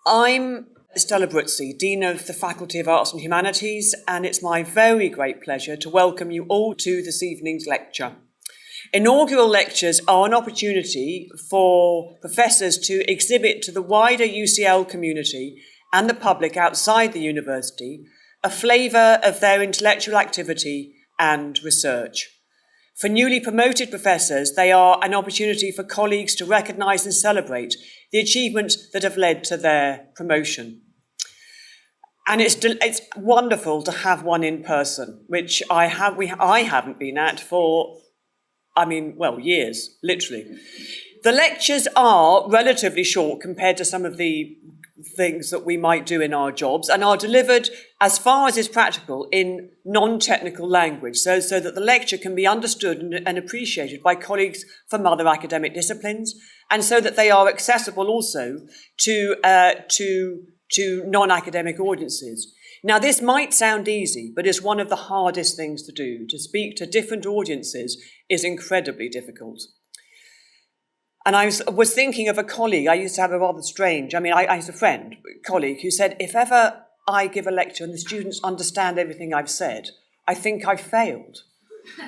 I'm Stella Brutzi, Dean of the Faculty of Arts Humanities, and it's my very great pleasure to welcome you all to this evening's lecture. Inaugural lectures are an opportunity for professors to exhibit to the wider UCL community and the public outside the university a flavour of their intellectual activity and research. For newly promoted professors, they are an opportunity for colleagues to recognise and celebrate the achievements that have led to their promotion. And it's wonderful to have one in person, which I haven't been at for, years, literally. The lectures are relatively short compared to some of the things that we might do in our jobs, and are delivered as far as is practical in non-technical language, so that the lecture can be understood and appreciated by colleagues from other academic disciplines, and so that they are accessible also to non-academic audiences. Now, this might sound easy, but it's one of the hardest things to do. To speak to different audiences is incredibly difficult. And I was thinking of a colleague. I used to have a rather strange, I had a colleague who said, if ever I give a lecture and the students understand everything I've said, I think I've failed.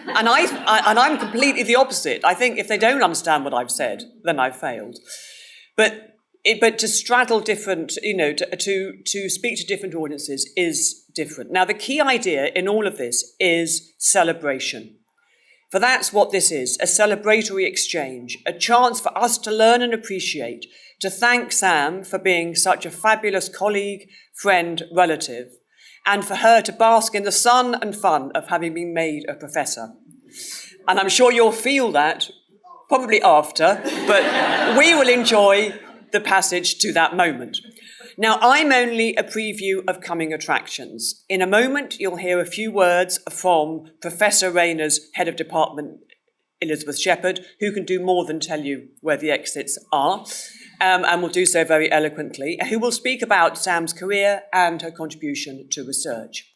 And I'm completely the opposite. I think if they don't understand what I've said, then I've failed. But to straddle different, to speak to different audiences is different. Now, the key idea in all of this is celebration. For that's what this is, a celebratory exchange, a chance for us to learn and appreciate, to thank Sam for being such a fabulous colleague, friend, relative, and for her to bask in the sun and fun of having been made a professor. And I'm sure you'll feel that probably after, but we will enjoy the passage to that moment. Now, I'm only a preview of coming attractions. In a moment, you'll hear a few words from Professor Rayner's head of department, Elizabeth Shepherd, who can do more than tell you where the exits are, and will do so very eloquently, who will speak about Sam's career and her contribution to research.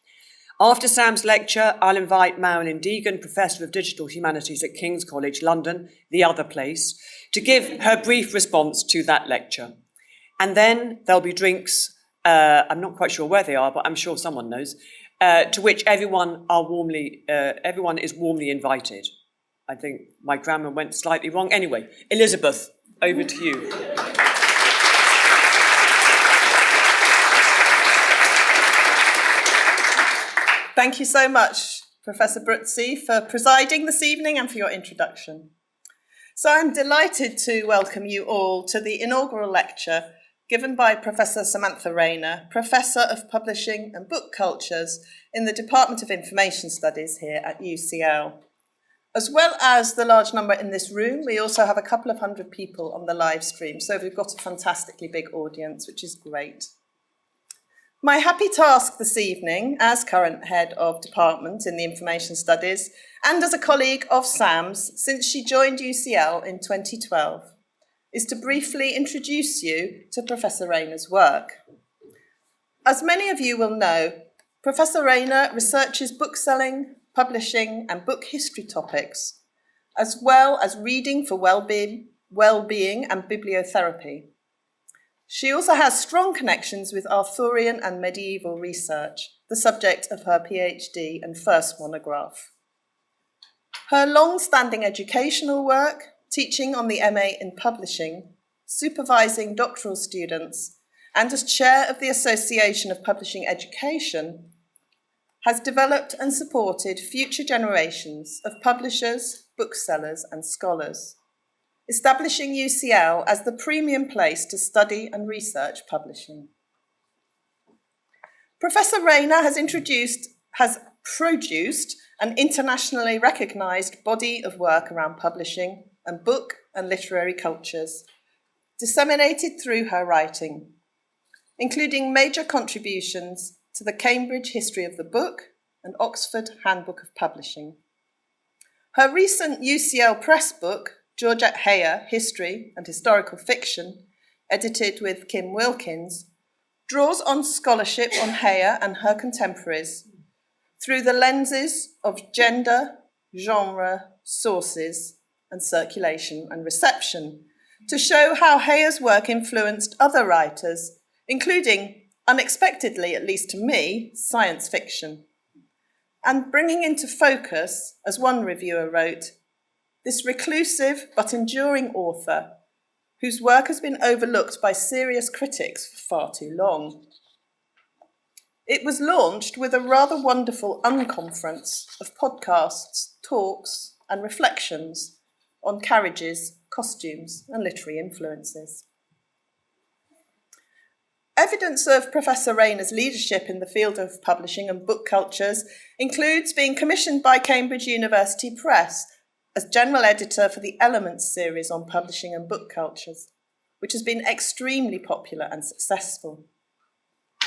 After Sam's lecture, I'll invite Marilyn Deegan, Professor of Digital Humanities at King's College London, the other place, to give her brief response to that lecture. And then there'll be drinks, I'm not quite sure where they are, but I'm sure someone knows, to which everyone is warmly invited. I think my grammar went slightly wrong. Anyway, Elizabeth, over to you. Thank you so much, Professor Brutzi, for presiding this evening and for your introduction. So I'm delighted to welcome you all to the inaugural lecture given by Professor Samantha Rayner, Professor of Publishing and Book Cultures in the Department of Information Studies here at UCL. As well as the large number in this room, we also have a couple of hundred people on the live stream, so we've got a fantastically big audience, which is great. My happy task this evening, as current head of department in the Information Studies, and as a colleague of Sam's since she joined UCL in 2012, is to briefly introduce you to Professor Rayner's work. As many of you will know, Professor Rayner researches bookselling, publishing, and book history topics, as well as reading for wellbeing and bibliotherapy. She also has strong connections with Arthurian and medieval research, the subject of her PhD and first monograph. Her long-standing educational work, teaching on the MA in publishing, supervising doctoral students, and as chair of the Association of Publishing Education, has developed and supported future generations of publishers, booksellers, and scholars, establishing UCL as the premium place to study and research publishing. Professor Rayner has produced an internationally recognised body of work around publishing and book and literary cultures, disseminated through her writing, including major contributions to the Cambridge History of the Book and Oxford Handbook of Publishing. Her recent UCL Press book, Georgette Heyer, History and Historical Fiction, edited with Kim Wilkins, draws on scholarship on Heyer and her contemporaries through the lenses of gender, genre, sources, and circulation and reception, to show how Heyer's work influenced other writers, including, unexpectedly, at least to me, science fiction. And bringing into focus, as one reviewer wrote, this reclusive but enduring author whose work has been overlooked by serious critics for far too long. It was launched with a rather wonderful unconference of podcasts, talks, and reflections on carriages, costumes, and literary influences. Evidence of Professor Rayner's leadership in the field of publishing and book cultures includes being commissioned by Cambridge University Press as general editor for the Elements series on publishing and book cultures, which has been extremely popular and successful.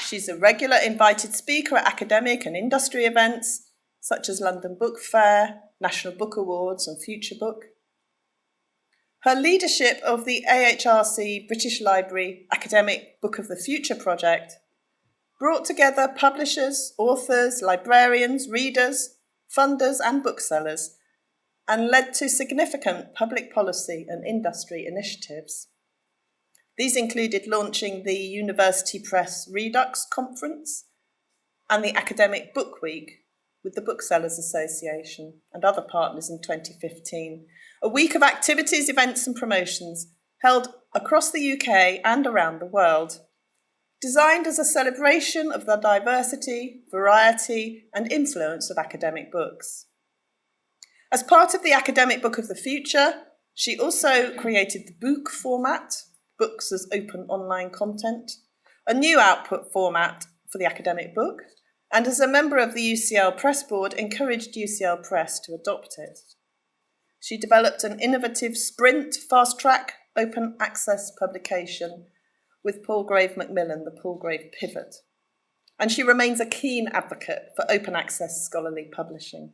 She's a regular invited speaker at academic and industry events, such as London Book Fair, National Book Awards, and Future Book. Her leadership of the AHRC British Library Academic Book of the Future project brought together publishers, authors, librarians, readers, funders, and booksellers, and led to significant public policy and industry initiatives. These included launching the University Press Redux Conference and the Academic Book Week with the Booksellers Association and other partners in 2015, a week of activities, events and promotions held across the UK and around the world, designed as a celebration of the diversity, variety and influence of academic books. As part of the Academic Book of the Future, she also created the book format, books as open online content, a new output format for the academic book, and as a member of the UCL Press Board, encouraged UCL Press to adopt it. She developed an innovative sprint, fast-track, open access publication with Palgrave Macmillan, the Palgrave Pivot. And she remains a keen advocate for open access scholarly publishing.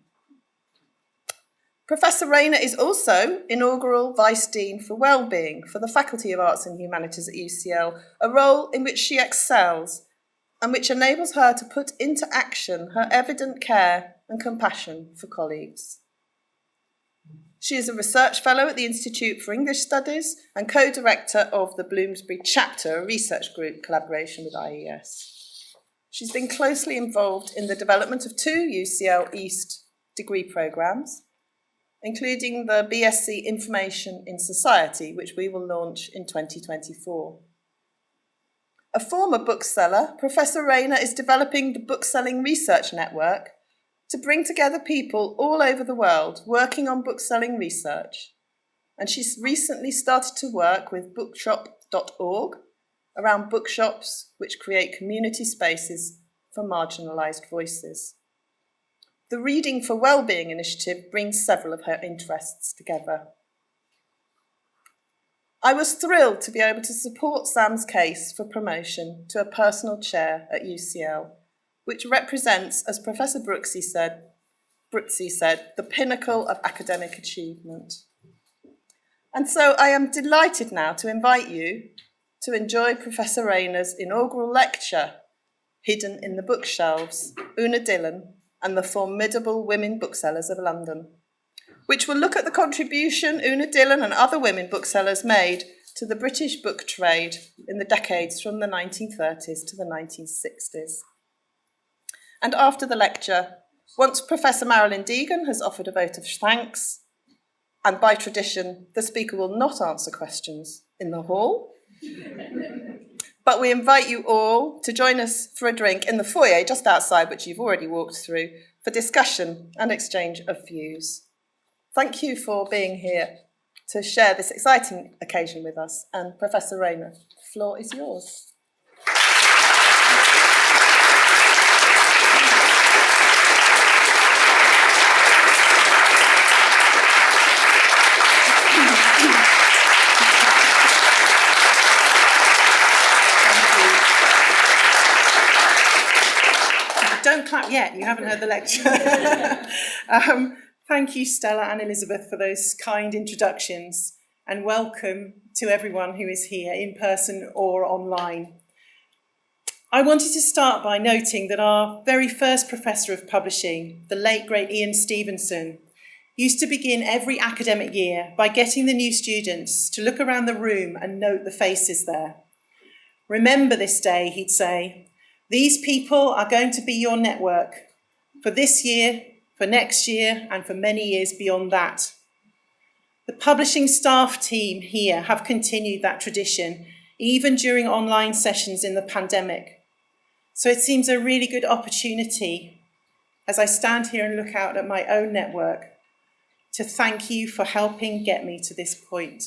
Professor Rayner is also Inaugural Vice Dean for Wellbeing for the Faculty of Arts and Humanities at UCL, a role in which she excels and which enables her to put into action her evident care and compassion for colleagues. She is a research fellow at the Institute for English Studies and co-director of the Bloomsbury CHAPTER, a research group collaboration with IES. She's been closely involved in the development of 2 UCL East degree programmes, including the BSc Information in Society, which we will launch in 2024. A former bookseller, Professor Rayner is developing the Bookselling Research Network to bring together people all over the world working on bookselling research. And she's recently started to work with bookshop.org around bookshops which create community spaces for marginalised voices. The Reading for Wellbeing initiative brings several of her interests together. I was thrilled to be able to support Sam's case for promotion to a personal chair at UCL, which represents, as Professor Brooksy said, the pinnacle of academic achievement. And so I am delighted now to invite you to enjoy Professor Rayner's inaugural lecture, Hidden in the Bookshelves, Una Dillon and the Formidable Women Booksellers of London, which will look at the contribution Una Dillon and other women booksellers made to the British book trade in the decades from the 1930s to the 1960s. And after the lecture, once Professor Marilyn Deegan has offered a vote of thanks, and by tradition, the speaker will not answer questions in the hall, but we invite you all to join us for a drink in the foyer just outside, which you've already walked through, for discussion and exchange of views. Thank you for being here to share this exciting occasion with us. And Professor Rayner, the floor is yours. Don't clap yet, you haven't heard the lecture. Thank you, Stella and Elizabeth, for those kind introductions, and welcome to everyone who is here in person or online. I wanted to start by noting that our very first professor of publishing, the late great Ian Stevenson, used to begin every academic year by getting the new students to look around the room and note the faces there. Remember this day, he'd say. These people are going to be your network for this year, for next year, and for many years beyond that. The publishing staff team here have continued that tradition, even during online sessions in the pandemic. So it seems a really good opportunity, as I stand here and look out at my own network, to thank you for helping get me to this point.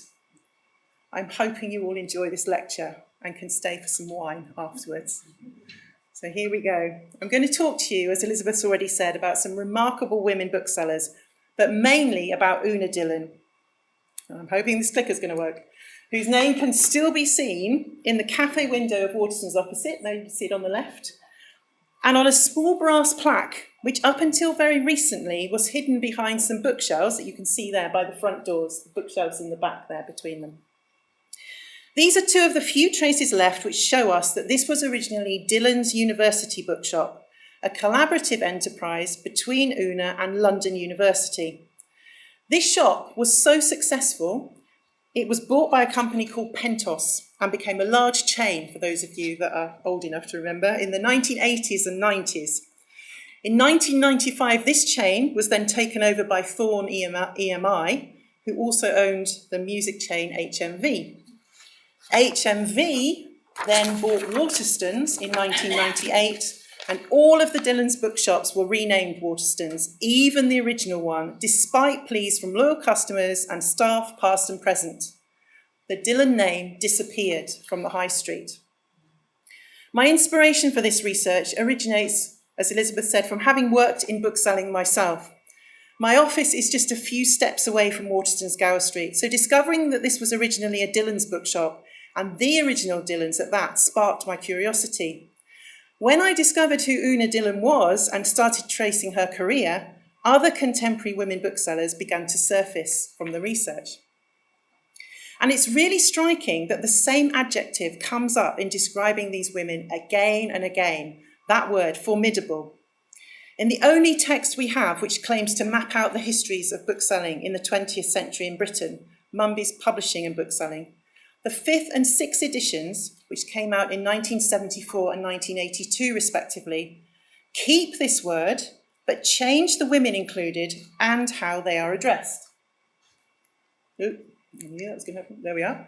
I'm hoping you all enjoy this lecture and can stay for some wine afterwards. So here we go. I'm going to talk to you, as Elizabeth's already said, about some remarkable women booksellers, but mainly about Una Dillon. I'm hoping this clicker's going to work. Whose name can still be seen in the cafe window of Waterston's opposite. There you can see it on the left. And on a small brass plaque, which up until very recently was hidden behind some bookshelves that you can see there by the front doors, the bookshelves in the back there between them. These are two of the few traces left which show us that this was originally Dillon's University Bookshop, a collaborative enterprise between Una and London University. This shop was so successful, it was bought by a company called Pentos and became a large chain, for those of you that are old enough to remember, in the 1980s and 90s. In 1995, this chain was then taken over by Thorn EMI, who also owned the music chain HMV. HMV then bought Waterston's in 1998, and all of the Dillon's bookshops were renamed Waterston's, even the original one, despite pleas from loyal customers and staff past and present. The Dillon name disappeared from the high street. My inspiration for this research originates, as Elizabeth said, from having worked in bookselling myself. My office is just a few steps away from Waterston's Gower Street, so discovering that this was originally a Dillon's bookshop, and the original Dillon's at that, sparked my curiosity. When I discovered who Una Dillon was and started tracing her career, other contemporary women booksellers began to surface from the research. And it's really striking that the same adjective comes up in describing these women again and again, that word, formidable. In the only text we have which claims to map out the histories of bookselling in the 20th century in Britain, Mumby's Publishing and Bookselling, the 5th and 6th editions, which came out in 1974 and 1982 respectively, keep this word, but change the women included and how they are addressed. Ooh, yeah, that's going to happen. There we are.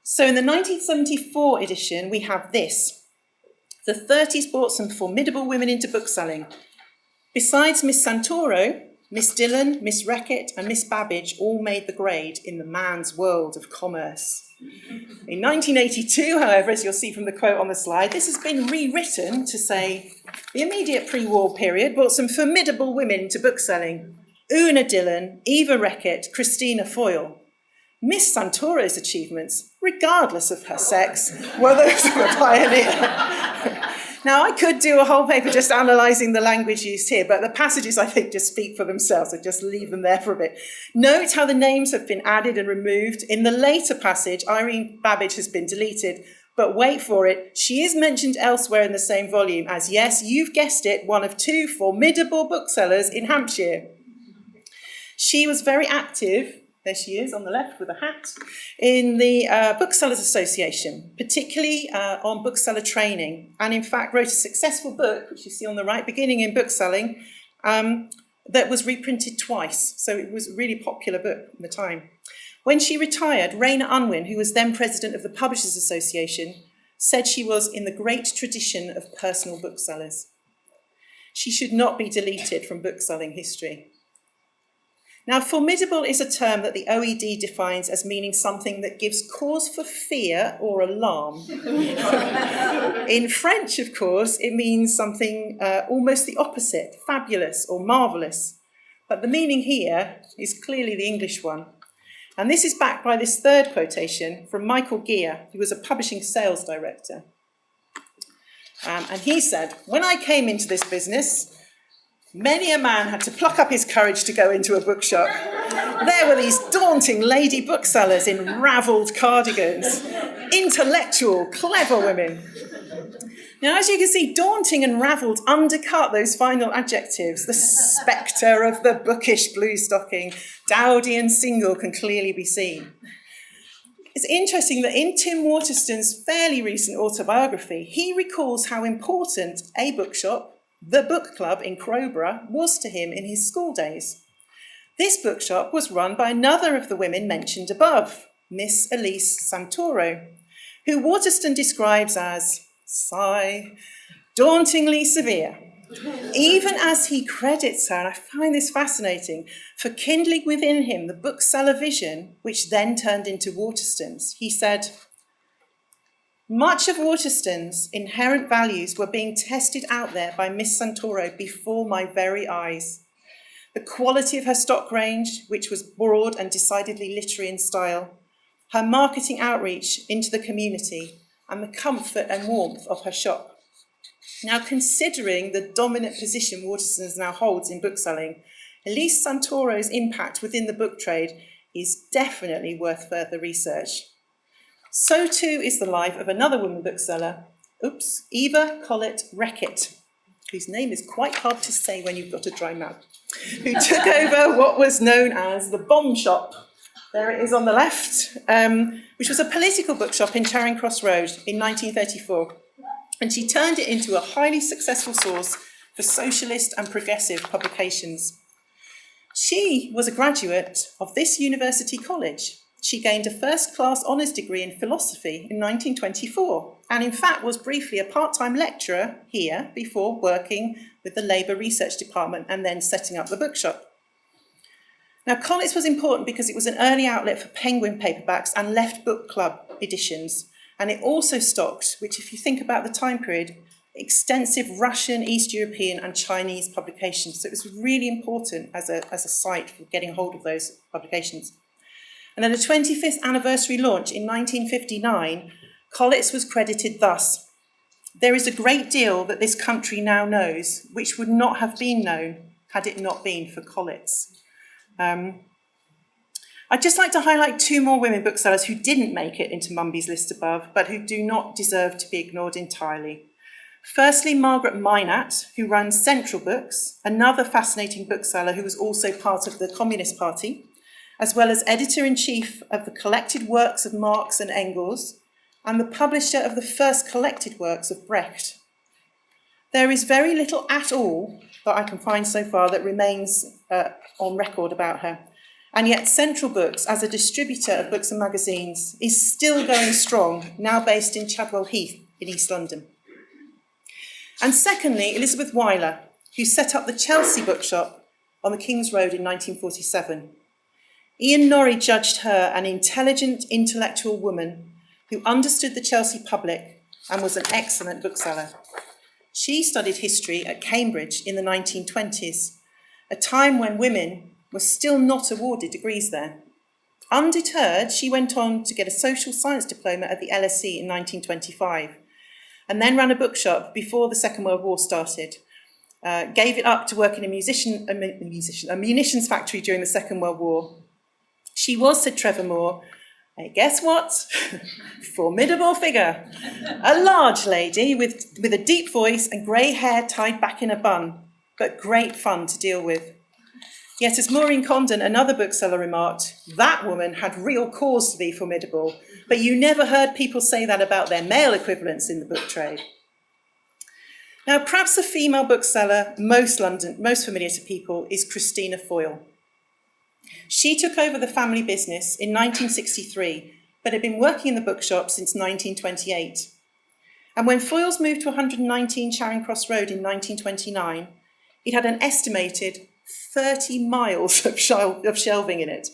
So in the 1974 edition, we have this. The 30s brought some formidable women into bookselling. Besides Miss Santoro, Miss Dillon, Miss Reckitt and Miss Babbage all made the grade in the man's world of commerce. In 1982, however, as you'll see from the quote on the slide, this has been rewritten to say, the immediate pre-war period brought some formidable women to bookselling. Una Dillon, Eva Reckitt, Christina Foyle. Miss Santoro's achievements, regardless of her sex, were those of a pioneer. Now, I could do a whole paper just analysing the language used here, but the passages, I think, just speak for themselves, so just leave them there for a bit. Note how the names have been added and removed. In the later passage, Irene Babbage has been deleted, but wait for it, she is mentioned elsewhere in the same volume as, yes, you've guessed it, one of two formidable booksellers in Hampshire. She was very active, there she is on the left with a hat, in the Booksellers Association, particularly on bookseller training, and in fact wrote a successful book, which you see on the right, Beginning in Bookselling, that was reprinted twice. So it was a really popular book at the time. When she retired, Rayner Unwin, who was then president of the Publishers Association, said she was in the great tradition of personal booksellers. She should not be deleted from bookselling history. Now, formidable is a term that the OED defines as meaning something that gives cause for fear or alarm. In French, of course, it means something almost the opposite, fabulous or marvellous. But the meaning here is clearly the English one. And this is backed by this third quotation from Michael Gear, who was a publishing sales director. And he said, "When I came into this business, many a man had to pluck up his courage to go into a bookshop. There were these daunting lady booksellers in ravelled cardigans, intellectual, clever women." Now, as you can see, daunting and ravelled undercut those final adjectives. The spectre of the bookish blue stocking, dowdy and single, can clearly be seen. It's interesting that in Tim Waterston's fairly recent autobiography, he recalls how important a bookshop, the book club in Crowborough, was to him in his school days. This bookshop was run by another of the women mentioned above, Miss Elise Santoro, who Waterston describes as, sigh, dauntingly severe, even as he credits her, and I find this fascinating, for kindling within him the bookseller vision, which then turned into Waterston's. He said, much of Waterston's inherent values were being tested out there by Miss Santoro before my very eyes. The quality of her stock range, which was broad and decidedly literary in style, her marketing outreach into the community, and the comfort and warmth of her shop. Now, considering the dominant position Waterston's now holds in bookselling, Elise Santoro's impact within the book trade is definitely worth further research. So too is the life of another woman bookseller, Eva Collett Reckitt, whose name is quite hard to say when you've got a dry mouth, who took over what was known as the Bomb Shop. There it is on the left, which was a political bookshop in Charing Cross Road in 1934. And she turned it into a highly successful source for socialist and progressive publications. She was a graduate of this university college. She gained a first-class honours degree in philosophy in 1924, and in fact was briefly a part-time lecturer here before working with the Labour Research Department and then setting up the bookshop. Now, Collett's was important because it was an early outlet for Penguin paperbacks and Left Book Club editions. And it also stocked, which if you think about the time period, extensive Russian, East European and Chinese publications. So it was really important as a site for getting hold of those publications. And at the 25th anniversary launch in 1959, Collett's was credited thus: there is a great deal that this country now knows, which would not have been known had it not been for Collett's. I'd just like to highlight two more women booksellers who didn't make it into Mumby's list above, but who do not deserve to be ignored entirely. Firstly, Margaret Minatt, who runs Central Books, another fascinating bookseller who was also part of the Communist Party, as well as editor-in-chief of the collected works of Marx and Engels, and the publisher of the first collected works of Brecht. There is very little at all that I can find so far that remains on record about her. And yet Central Books, as a distributor of books and magazines, is still going strong, now based in Chadwell Heath in East London. And secondly, Elizabeth Weiler, who set up the Chelsea Bookshop on the King's Road in 1947. Ian Norrie judged her an intelligent, intellectual woman who understood the Chelsea public and was an excellent bookseller. She studied history at Cambridge in the 1920s, a time when women were still not awarded degrees there. Undeterred, she went on to get a social science diploma at the LSE in 1925, and then ran a bookshop before the Second World War started. Gave it up to work in a munitions factory during the Second World War. She was, said Trevor Moore, guess what? Formidable figure. A large lady with a deep voice and grey hair tied back in a bun, but great fun to deal with. Yet, as Maureen Condon, another bookseller, remarked, that woman had real cause to be formidable, but you never heard people say that about their male equivalents in the book trade. Now, perhaps the female bookseller most familiar to people is Christina Foyle. She took over the family business in 1963, but had been working in the bookshop since 1928. And when Foyle's moved to 119 Charing Cross Road in 1929, it had an estimated 30 miles of shelving in it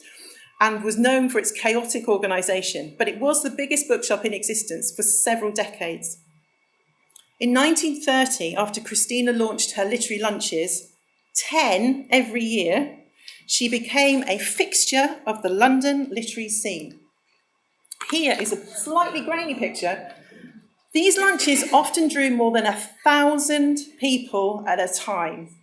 and was known for its chaotic organisation, but it was the biggest bookshop in existence for several decades. In 1930, after Christina launched her literary lunches, 10 every year, she became a fixture of the London literary scene. Here is a slightly grainy picture. These lunches often drew more than 1,000 people at a time.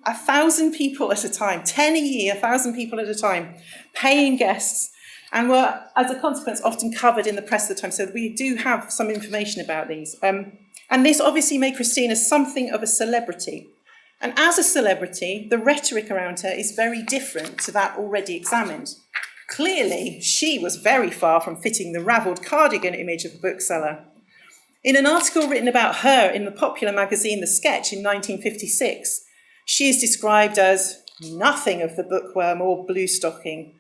1,000 people at a time, 10 a year, 1,000 people at a time, paying guests, and were, as a consequence, often covered in the press at the time. So we do have some information about these. And this obviously made Christina something of a celebrity. And as a celebrity, the rhetoric around her is very different to that already examined. Clearly, she was very far from fitting the ravelled cardigan image of a bookseller. In an article written about her in the popular magazine The Sketch in 1956, she is described as nothing of the bookworm or bluestocking,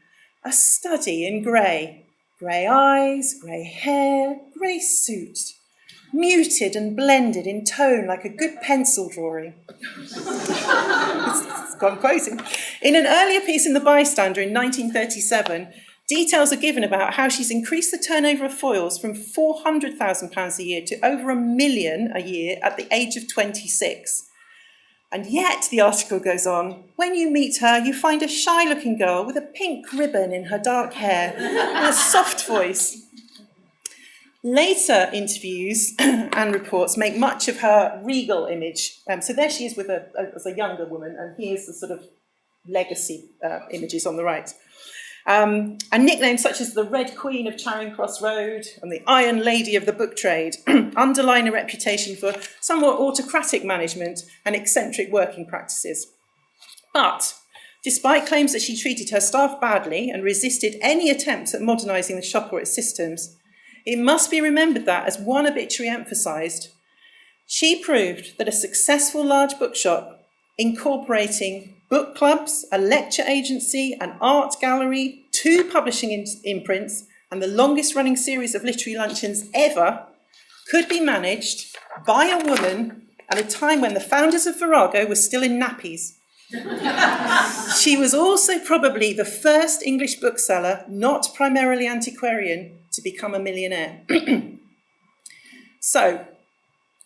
a study in grey. Grey eyes, grey hair, grey suit, muted and blended in tone like a good pencil drawing. It's gone quoting. In an earlier piece in The Bystander in 1937, details are given about how she's increased the turnover of foils from £400,000 a year to over £1 million a year at the age of 26. And yet, the article goes on, when you meet her, you find a shy-looking girl with a pink ribbon in her dark hair and a soft voice. Later interviews and reports make much of her regal image. So there she is as a younger woman, and here's the sort of legacy images on the right. And nicknames such as the Red Queen of Charing Cross Road and the Iron Lady of the Book Trade underline a reputation for somewhat autocratic management and eccentric working practices. But despite claims that she treated her staff badly and resisted any attempts at modernising the shop or its systems, it must be remembered that, as one obituary emphasised, she proved that a successful large bookshop incorporating book clubs, a lecture agency, an art gallery, 2 publishing imprints, and the longest running series of literary luncheons ever could be managed by a woman at a time when the founders of Virago were still in nappies. She was also probably the first English bookseller, not primarily antiquarian, to become a millionaire. So,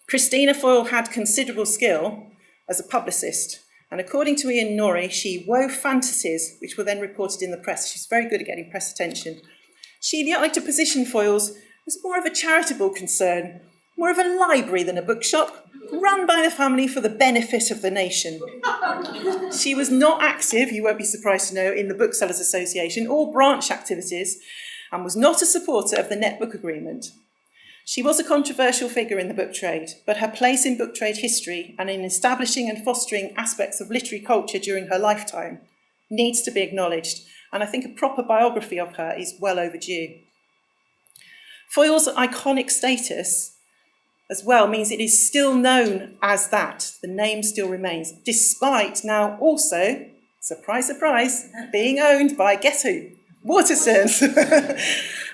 Christina Foyle had considerable skill as a publicist. And according to Ian Norrie, she wove fantasies, which were then reported in the press. She's very good at getting press attention. She'd liked to position Foyles as more of a charitable concern, more of a library than a bookshop, run by the family for the benefit of the nation. She was not active, you won't be surprised to know, in the Booksellers Association or branch activities, and was not a supporter of the Net Book Agreement. She was a controversial figure in the book trade, but her place in book trade history and in establishing and fostering aspects of literary culture during her lifetime needs to be acknowledged, and I think a proper biography of her is well overdue. Foyle's iconic status as well means it is still known as that. The name still remains, despite now also, surprise, surprise, being owned by, guess who? Watersons.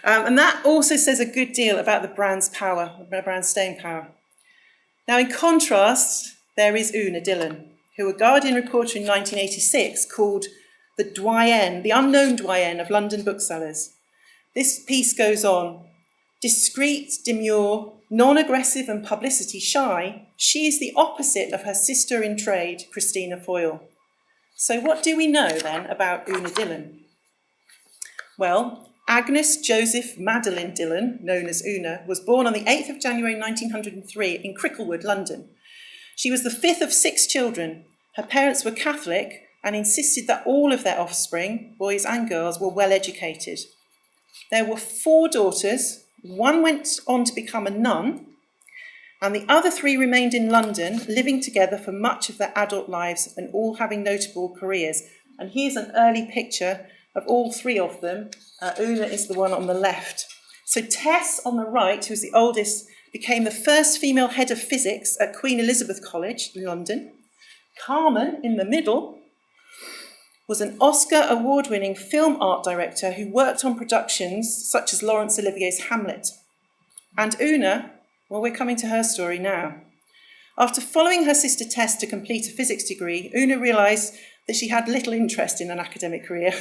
And that also says a good deal about the brand's power, the brand's staying power. Now, in contrast, there is Una Dillon, who a Guardian reporter in 1986 called the doyenne, the unknown doyenne of London booksellers. This piece goes on. Discreet, demure, non-aggressive and publicity shy, she is the opposite of her sister in trade, Christina Foyle. So what do we know then about Una Dillon? Well, Agnes Joseph Madeline Dillon, known as Una, was born on the 8th of January 1903 in Cricklewood, London. She was the 5th of 6 children. Her parents were Catholic and insisted that all of their offspring, boys and girls, were well educated. There were 4 daughters. One went on to become a nun, and the other 3 remained in London, living together for much of their adult lives and all having notable careers. And here's an early picture of all 3 of them. Una is the one on the left. So Tess on the right, who's the oldest, became the first female head of physics at Queen Elizabeth College in London. Carmen, in the middle, was an Oscar award-winning film art director who worked on productions such as Laurence Olivier's Hamlet. And Una, well, we're coming to her story now. After following her sister Tess to complete a physics degree, Una realised that she had little interest in an academic career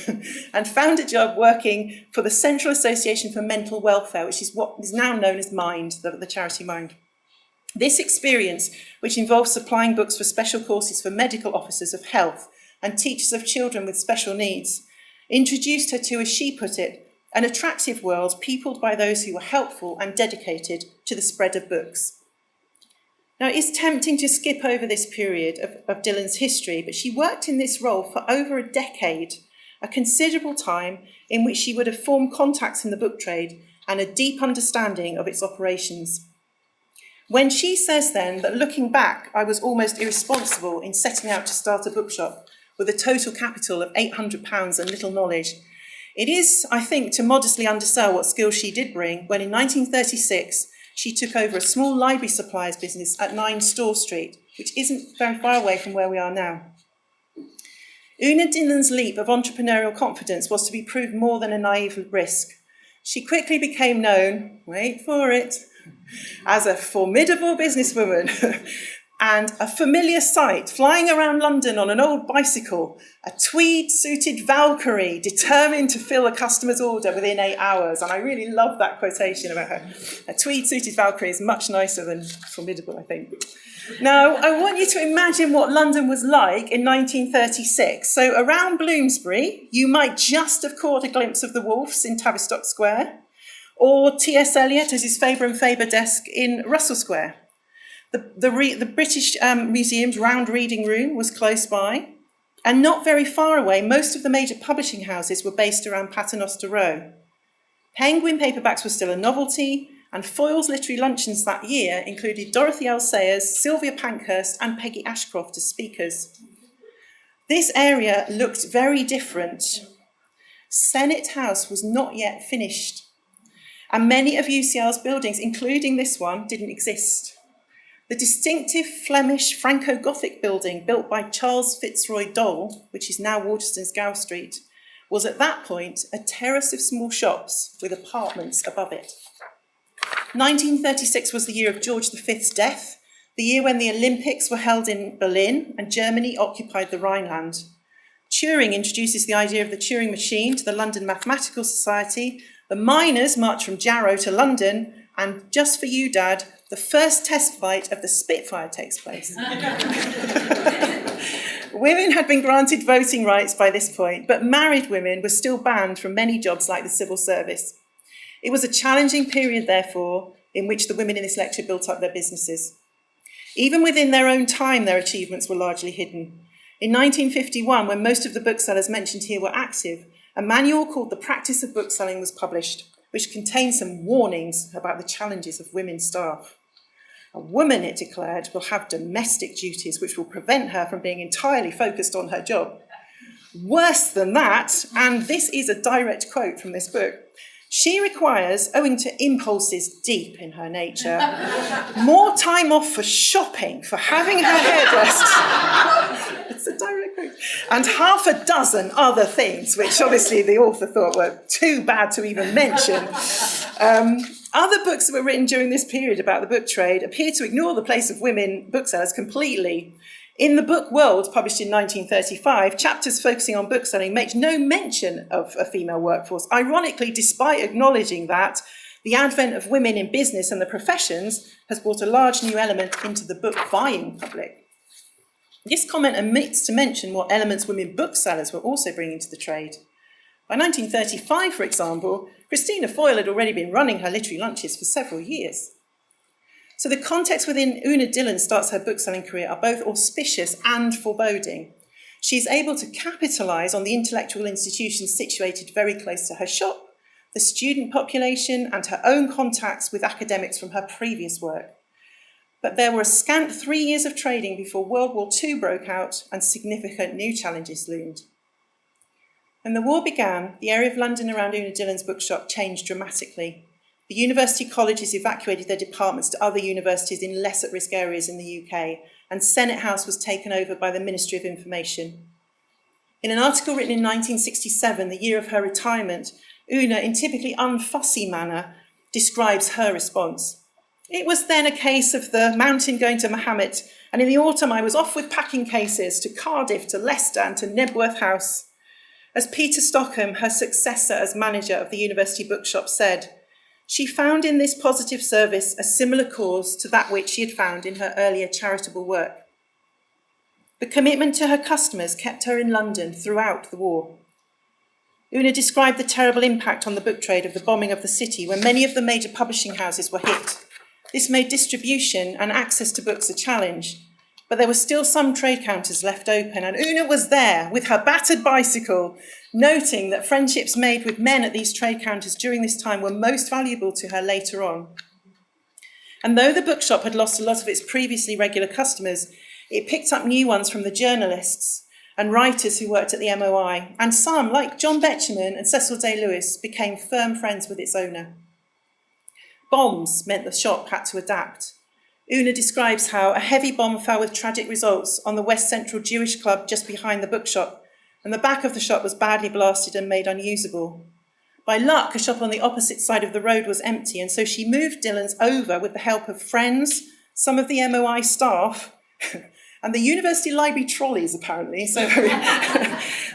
and found a job working for the Central Association for Mental Welfare, which is what is now known as Mind, the charity Mind. This experience, which involves supplying books for special courses for medical officers of health and teachers of children with special needs, introduced her to, as she put it, an attractive world peopled by those who were helpful and dedicated to the spread of books. Now, it is tempting to skip over this period of Dillon's history, but she worked in this role for over a decade, a considerable time in which she would have formed contacts in the book trade and a deep understanding of its operations. When she says then that looking back, I was almost irresponsible in setting out to start a bookshop with a total capital of £800 and little knowledge, It is, I think, to modestly undersell what skills she did bring when in 1936 she took over a small library suppliers business at 9 Store Street, which isn't very far away from where we are now. Una Dillon's leap of entrepreneurial confidence was to be proved more than a naive risk. She quickly became known, wait for it, as a formidable businesswoman and a familiar sight, flying around London on an old bicycle, a tweed-suited Valkyrie determined to fill a customer's order within 8 hours. And I really love that quotation about her. A tweed-suited Valkyrie is much nicer than formidable, I think. Now, I want you to imagine what London was like in 1936. So around Bloomsbury, you might just have caught a glimpse of the Wolves in Tavistock Square, or T.S. Eliot at his Faber and Faber desk in Russell Square. The British Museum's round reading room was close by, and not very far away, most of the major publishing houses were based around Paternoster Row. Penguin paperbacks were still a novelty, and Foyle's literary luncheons that year included Dorothy L. Sayers, Sylvia Pankhurst, and Peggy Ashcroft as speakers. This area looked very different. Senate House was not yet finished, and many of UCL's buildings, including this one, didn't exist. The distinctive Flemish Franco-Gothic building built by Charles Fitzroy Dole, which is now Waterston's Gow Street, was at that point a terrace of small shops with apartments above it. 1936 was the year of George V's death, the year when the Olympics were held in Berlin and Germany occupied the Rhineland. Turing introduces the idea of the Turing machine to the London Mathematical Society. The miners march from Jarrow to London, and just for you, Dad, the first test flight of the Spitfire takes place. Women had been granted voting rights by this point, but married women were still banned from many jobs like the civil service. It was a challenging period, therefore, in which the women in this lecture built up their businesses. Even within their own time, their achievements were largely hidden. In 1951, when most of the booksellers mentioned here were active, a manual called The Practice of Bookselling was published, which contained some warnings about the challenges of women staff. A woman, it declared, will have domestic duties which will prevent her from being entirely focused on her job. Worse than that, and this is a direct quote from this book, she requires, owing to impulses deep in her nature, more time off for shopping, for having her hair dressed. It's a direct quote. And half a dozen other things, which obviously the author thought were too bad to even mention. Other books that were written during this period about the book trade appear to ignore the place of women booksellers completely. In the book World, published in 1935, chapters focusing on bookselling make no mention of a female workforce, ironically, despite acknowledging that the advent of women in business and the professions has brought a large new element into the book buying public. This comment omits to mention what elements women booksellers were also bringing to the trade. By 1935, for example, Christina Foyle had already been running her literary lunches for several years. So the context within Una Dillon starts her bookselling career are both auspicious and foreboding. She's able to capitalise on the intellectual institutions situated very close to her shop, the student population, and her own contacts with academics from her previous work. But there were a scant 3 years of trading before World War II broke out and significant new challenges loomed. When the war began, the area of London around Una Dillon's bookshop changed dramatically. The university colleges evacuated their departments to other universities in less at-risk areas in the UK, and Senate House was taken over by the Ministry of Information. In an article written in 1967, the year of her retirement, Una, in typically unfussy manner, describes her response. It was then a case of the mountain going to Mahomet, and in the autumn I was off with packing cases to Cardiff, to Leicester and to Knebworth House. As Peter Stockham, her successor as manager of the university bookshop, said, she found in this positive service a similar cause to that which she had found in her earlier charitable work. The commitment to her customers kept her in London throughout the war. Una described the terrible impact on the book trade of the bombing of the city when many of the major publishing houses were hit. This made distribution and access to books a challenge, but there were still some trade counters left open, and Una was there with her battered bicycle, noting that friendships made with men at these trade counters during this time were most valuable to her later on. And though the bookshop had lost a lot of its previously regular customers, it picked up new ones from the journalists, and writers who worked at the MOI, and some, like John Betjeman and Cecil Day-Lewis, became firm friends with its owner. Bombs meant the shop had to adapt. Una describes how a heavy bomb fell with tragic results on the West Central Jewish Club just behind the bookshop, and the back of the shop was badly blasted and made unusable. By luck, a shop on the opposite side of the road was empty, and so she moved Dillon's over with the help of friends, some of the MOI staff, and the university library trolleys, apparently. So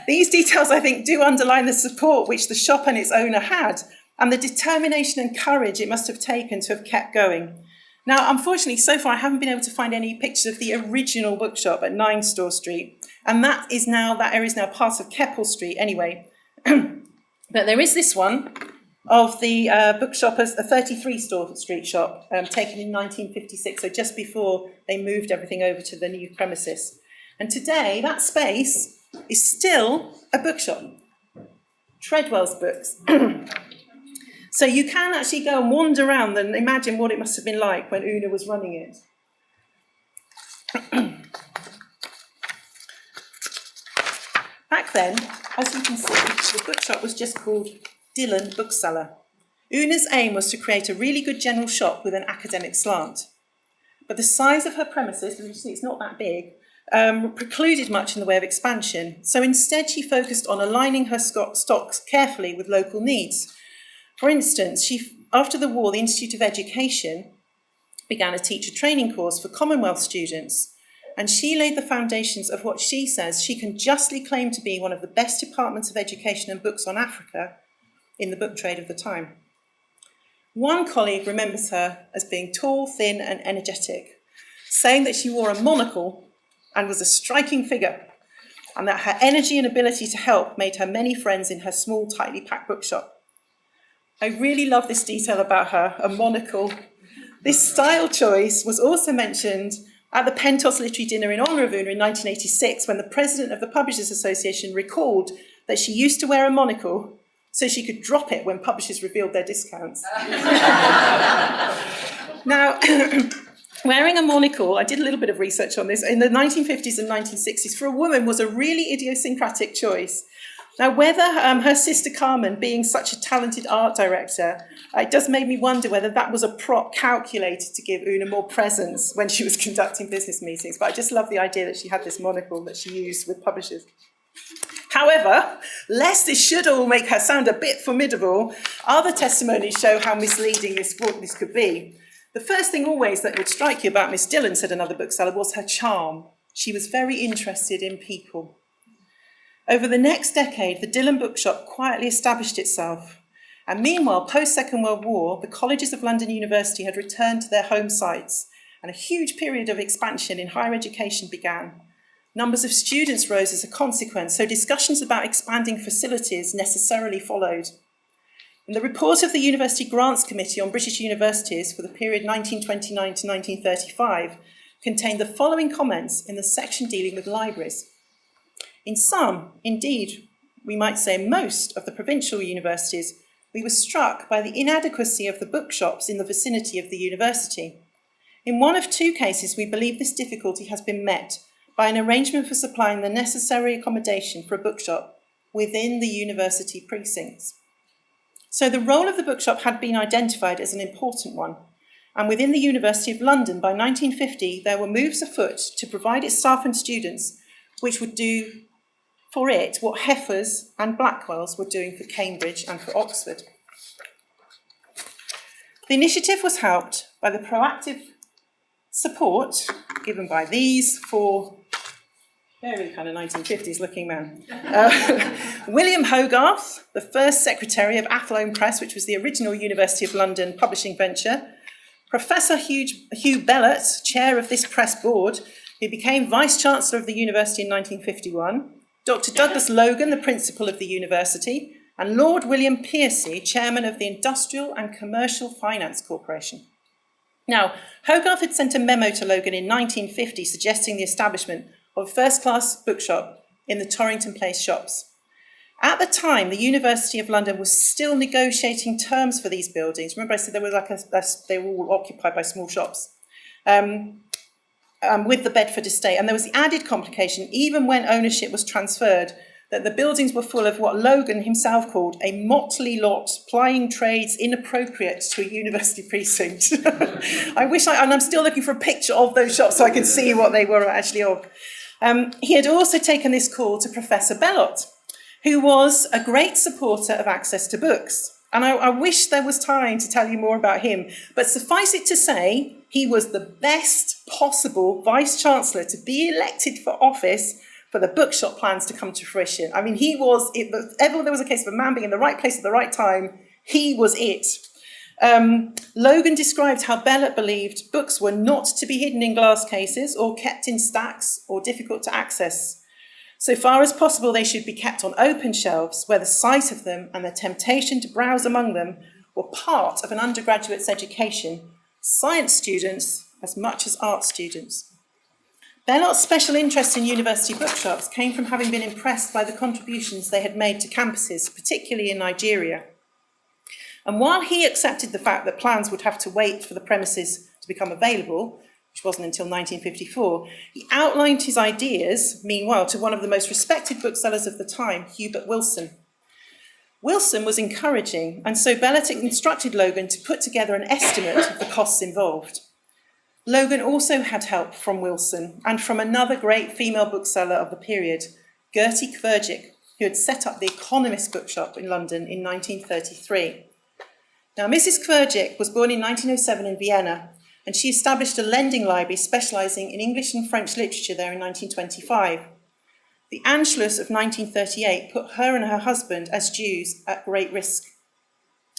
these details, I think, do underline the support which the shop and its owner had, and the determination and courage it must have taken to have kept going. Now, unfortunately, so far I haven't been able to find any pictures of the original bookshop at 9 Store Street, and that area is now part of Keppel Street anyway. But there is this one of the bookshop as a 33 Store Street shop, taken in 1956, so just before they moved everything over to the new premises. And today, that space is still a bookshop. Treadwell's Books. So you can actually go and wander around and imagine what it must have been like when Una was running it. Back then, as you can see, the bookshop was just called Dillon Bookseller. Una's aim was to create a really good general shop with an academic slant. But the size of her premises, as you see, it's not that big, precluded much in the way of expansion. So instead, she focused on aligning her stocks carefully with local needs. For instance, after the war, the Institute of Education began a teacher training course for Commonwealth students, and she laid the foundations of what she says she can justly claim to be one of the best departments of education and books on Africa in the book trade of the time. One colleague remembers her as being tall, thin, and energetic, saying that she wore a monocle and was a striking figure, and that her energy and ability to help made her many friends in her small, tightly packed bookshop. I really love this detail about her, a monocle. This style choice was also mentioned at the Pentos Literary Dinner in honour of Una in 1986, when the president of the Publishers Association recalled that she used to wear a monocle so she could drop it when publishers revealed their discounts. Now, wearing a monocle, I did a little bit of research on this, in the 1950s and 1960s for a woman was a really idiosyncratic choice. Now, whether her sister Carmen, being such a talented art director, it does make me wonder whether that was a prop calculated to give Una more presence when she was conducting business meetings. But I just love the idea that she had this monocle that she used with publishers. However, lest this should all make her sound a bit formidable, other testimonies show how misleading this could be. The first thing always that would strike you about Miss Dillon, said another bookseller, was her charm. She was very interested in people. Over the next decade, the Dillon Bookshop quietly established itself. And meanwhile, post-Second World War, the colleges of London University had returned to their home sites, and a huge period of expansion in higher education began. Numbers of students rose as a consequence, so discussions about expanding facilities necessarily followed. In the report of the University Grants Committee on British Universities for the period 1929 to 1935 contained the following comments in the section dealing with libraries. In some, indeed, we might say most of the provincial universities, we were struck by the inadequacy of the bookshops in the vicinity of the university. In one of 2 cases, we believe this difficulty has been met by an arrangement for supplying the necessary accommodation for a bookshop within the university precincts. So the role of the bookshop had been identified as an important one, and within the University of London by 1950, there were moves afoot to provide its staff and students which would do for it what Heifers and Blackwells were doing for Cambridge and for Oxford. The initiative was helped by the proactive support given by these 4 very kind of 1950s looking men. William Hogarth, the first secretary of Athlone Press, which was the original University of London publishing venture. Professor Hugh Bellott, chair of this press board, who became vice-chancellor of the university in 1951. Dr. Douglas Logan, the principal of the university, and Lord William Piercy, chairman of the Industrial and Commercial Finance Corporation. Now, Hogarth had sent a memo to Logan in 1950 suggesting the establishment of a first-class bookshop in the Torrington Place shops. At the time, the University of London was still negotiating terms for these buildings. Remember I said they were all occupied by small shops. with the Bedford estate. And there was the added complication, even when ownership was transferred, that the buildings were full of what Logan himself called a motley lot, plying trades inappropriate to a university precinct. And I'm still looking for a picture of those shops so I can see what they were actually of. He had also taken this call to Professor Bellot, who was a great supporter of access to books. And I wish there was time to tell you more about him, but suffice it to say, he was the best possible Vice-Chancellor to be elected for office for the bookshop plans to come to fruition. I mean, if ever there was a case of a man being in the right place at the right time, he was it. Logan described how Bellot believed books were not to be hidden in glass cases or kept in stacks or difficult to access. So far as possible, they should be kept on open shelves where the sight of them and the temptation to browse among them were part of an undergraduate's education, science students as much as art students. Bellot's special interest in university bookshops came from having been impressed by the contributions they had made to campuses, particularly in Nigeria. And while he accepted the fact that plans would have to wait for the premises to become available, which wasn't until 1954, he outlined his ideas, meanwhile, to one of the most respected booksellers of the time, Hubert Wilson. Wilson was encouraging, and so Bellot instructed Logan to put together an estimate of the costs involved. Logan also had help from Wilson and from another great female bookseller of the period, Gertie Kvergic, who had set up the Economist Bookshop in London in 1933. Now, Mrs. Kvergic was born in 1907 in Vienna, and she established a lending library specialising in English and French literature there in 1925. The Anschluss of 1938 put her and her husband as Jews at great risk.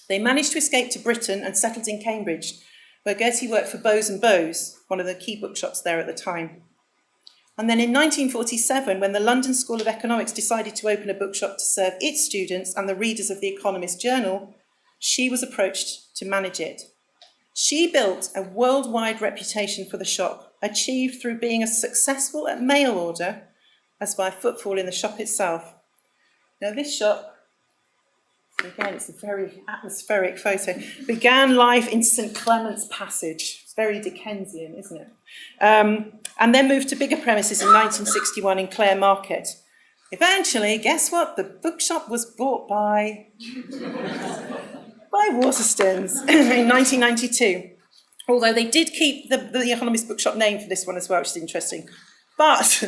They managed to escape to Britain and settled in Cambridge, where Gertie worked for Bowes and Bowes, one of the key bookshops there at the time. And then in 1947, when the London School of Economics decided to open a bookshop to serve its students and the readers of the Economist Journal, she was approached to manage it. She built a worldwide reputation for the shop, achieved through being as successful at mail order as by footfall in the shop itself. Now, this shop, again, it's a very atmospheric photo, began life in St Clement's Passage. It's very Dickensian, isn't it? And then moved to bigger premises in 1961 in Clare Market. Eventually, guess what? The bookshop was bought by Waterstones in 1992. Although they did keep the Economist Bookshop name for this one as well, which is interesting. But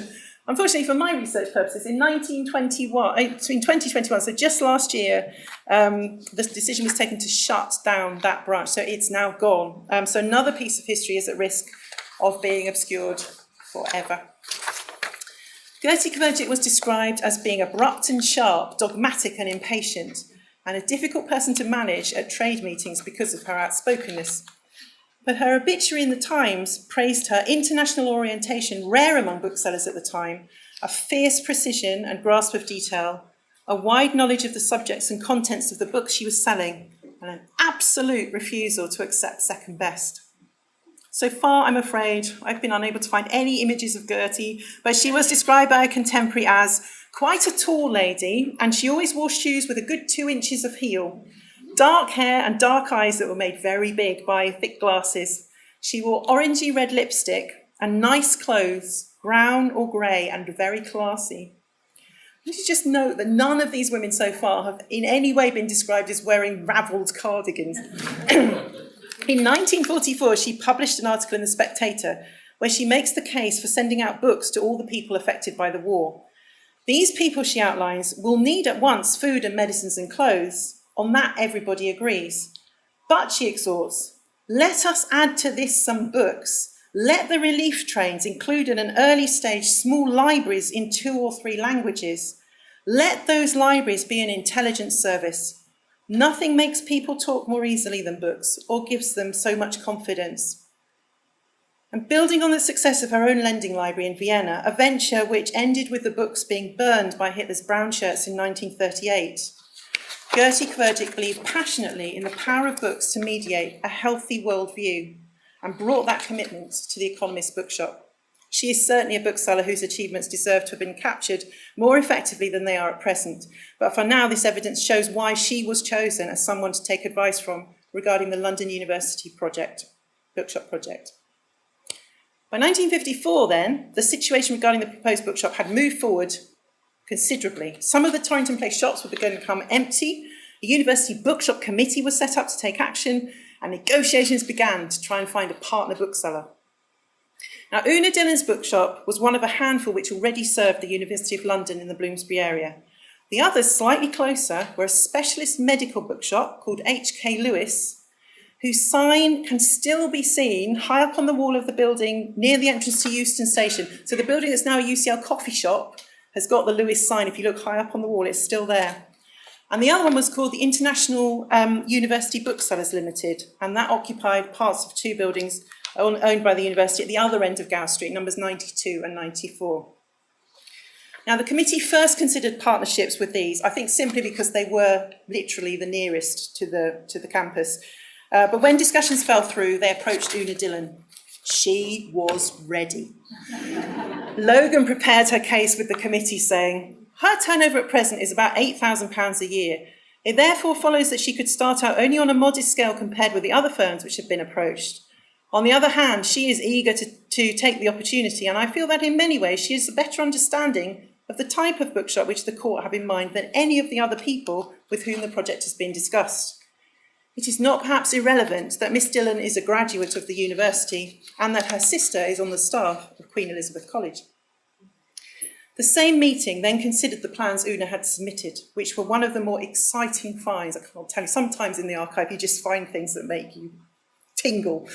unfortunately, for my research purposes, in 2021, so just last year, the decision was taken to shut down that branch. So it's now gone. So another piece of history is at risk of being obscured forever. Gertie Kvergic was described as being abrupt and sharp, dogmatic and impatient, and a difficult person to manage at trade meetings because of her outspokenness. But her obituary in the Times praised her international orientation, rare among booksellers at the time, a fierce precision and grasp of detail, a wide knowledge of the subjects and contents of the books she was selling, and an absolute refusal to accept second best. So far, I'm afraid, I've been unable to find any images of Gertie, but she was described by a contemporary as quite a tall lady, and she always wore shoes with a good 2 inches of heel, dark hair and dark eyes that were made very big by thick glasses. She wore orangey red lipstick and nice clothes, brown or grey, and very classy. You should just note that none of these women so far have in any way been described as wearing ravelled cardigans. In 1944, she published an article in The Spectator where she makes the case for sending out books to all the people affected by the war. These people, she outlines, will need at once food and medicines and clothes. On that, everybody agrees. But, she exhorts, let us add to this some books. Let the relief trains include at an early stage small libraries in 2 or 3 languages. Let those libraries be an intelligence service. Nothing makes people talk more easily than books or gives them so much confidence. And building on the success of her own lending library in Vienna, a venture which ended with the books being burned by Hitler's brown shirts in 1938, Gertie Kvergic believed passionately in the power of books to mediate a healthy worldview and brought that commitment to the Economist Bookshop. She is certainly a bookseller whose achievements deserve to have been captured more effectively than they are at present. But for now, this evidence shows why she was chosen as someone to take advice from regarding the London University bookshop project. By 1954 then, the situation regarding the proposed bookshop had moved forward considerably. Some of the Torrington Place shops were going to become empty. A university bookshop committee was set up to take action, and negotiations began to try and find a partner bookseller. Now, Una Dillon's bookshop was one of a handful which already served the University of London in the Bloomsbury area. The others, slightly closer, were a specialist medical bookshop called H.K. Lewis, whose sign can still be seen high up on the wall of the building near the entrance to Euston Station. So the building that's now a UCL coffee shop has got the Lewis sign. If you look high up on the wall, it's still there. And the other one was called the International University Booksellers Limited, and that occupied parts of two buildings owned by the university at the other end of Gow Street, numbers 92 and 94. Now, the committee first considered partnerships with these, I think simply because they were literally the nearest to the campus. But when discussions fell through, they approached Una Dillon. She was ready. Logan prepared her case with the committee, saying, her turnover at present is about £8,000 a year. It therefore follows that she could start out only on a modest scale compared with the other firms which have been approached. On the other hand, she is eager to take the opportunity, and I feel that in many ways she has a better understanding of the type of bookshop which the court have in mind than any of the other people with whom the project has been discussed. It is not perhaps irrelevant that Miss Dillon is a graduate of the university and that her sister is on the staff of Queen Elizabeth College. The same meeting then considered the plans Una had submitted, which were one of the more exciting finds. I can't tell you, sometimes in the archive you just find things that make you tingle.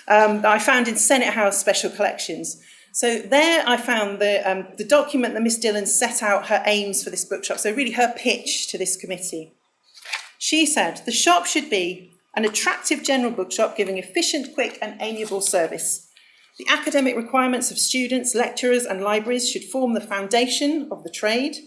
That I found in Senate House Special Collections. So there I found the document that Miss Dillon set out her aims for this bookshop, so really her pitch to this committee. She said, the shop should be an attractive general bookshop giving efficient, quick and amiable service. The academic requirements of students, lecturers and libraries should form the foundation of the trade,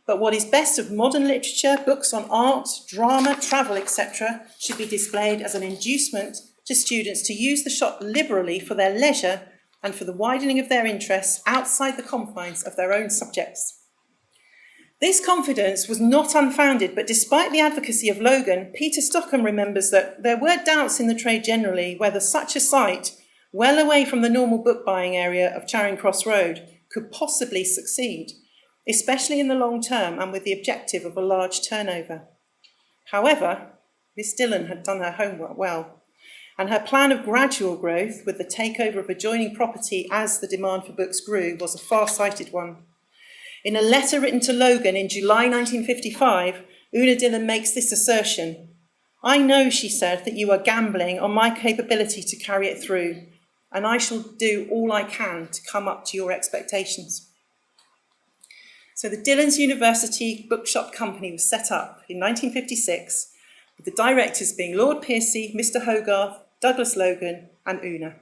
but what is best of modern literature, books on art, drama, travel, etc. should be displayed as an inducement to students to use the shop liberally for their leisure and for the widening of their interests outside the confines of their own subjects. This confidence was not unfounded, but despite the advocacy of Logan, Peter Stockham remembers that there were doubts in the trade generally whether such a site, well away from the normal book buying area of Charing Cross Road, could possibly succeed, especially in the long term and with the objective of a large turnover. However, Miss Dillon had done her homework well, and her plan of gradual growth with the takeover of adjoining property as the demand for books grew was a far-sighted one. In a letter written to Logan in July 1955, Una Dillon makes this assertion. I know, she said, that you are gambling on my capability to carry it through, and I shall do all I can to come up to your expectations. So the Dillon's University Bookshop Company was set up in 1956, with the directors being Lord Piercy, Mr. Hogarth, Douglas Logan and Una.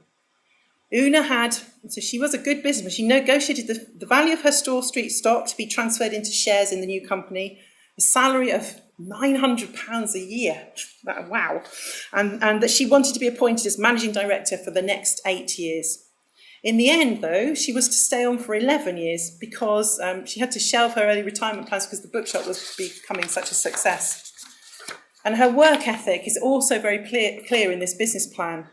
So she was a good businessman. She negotiated the value of her Store Street stock to be transferred into shares in the new company, a salary of £900 a year. Wow. And that she wanted to be appointed as managing director for the next 8 years. In the end, though, she was to stay on for 11 years because she had to shelve her early retirement plans because the bookshop was becoming such a success. And her work ethic is also very clear in this business plan.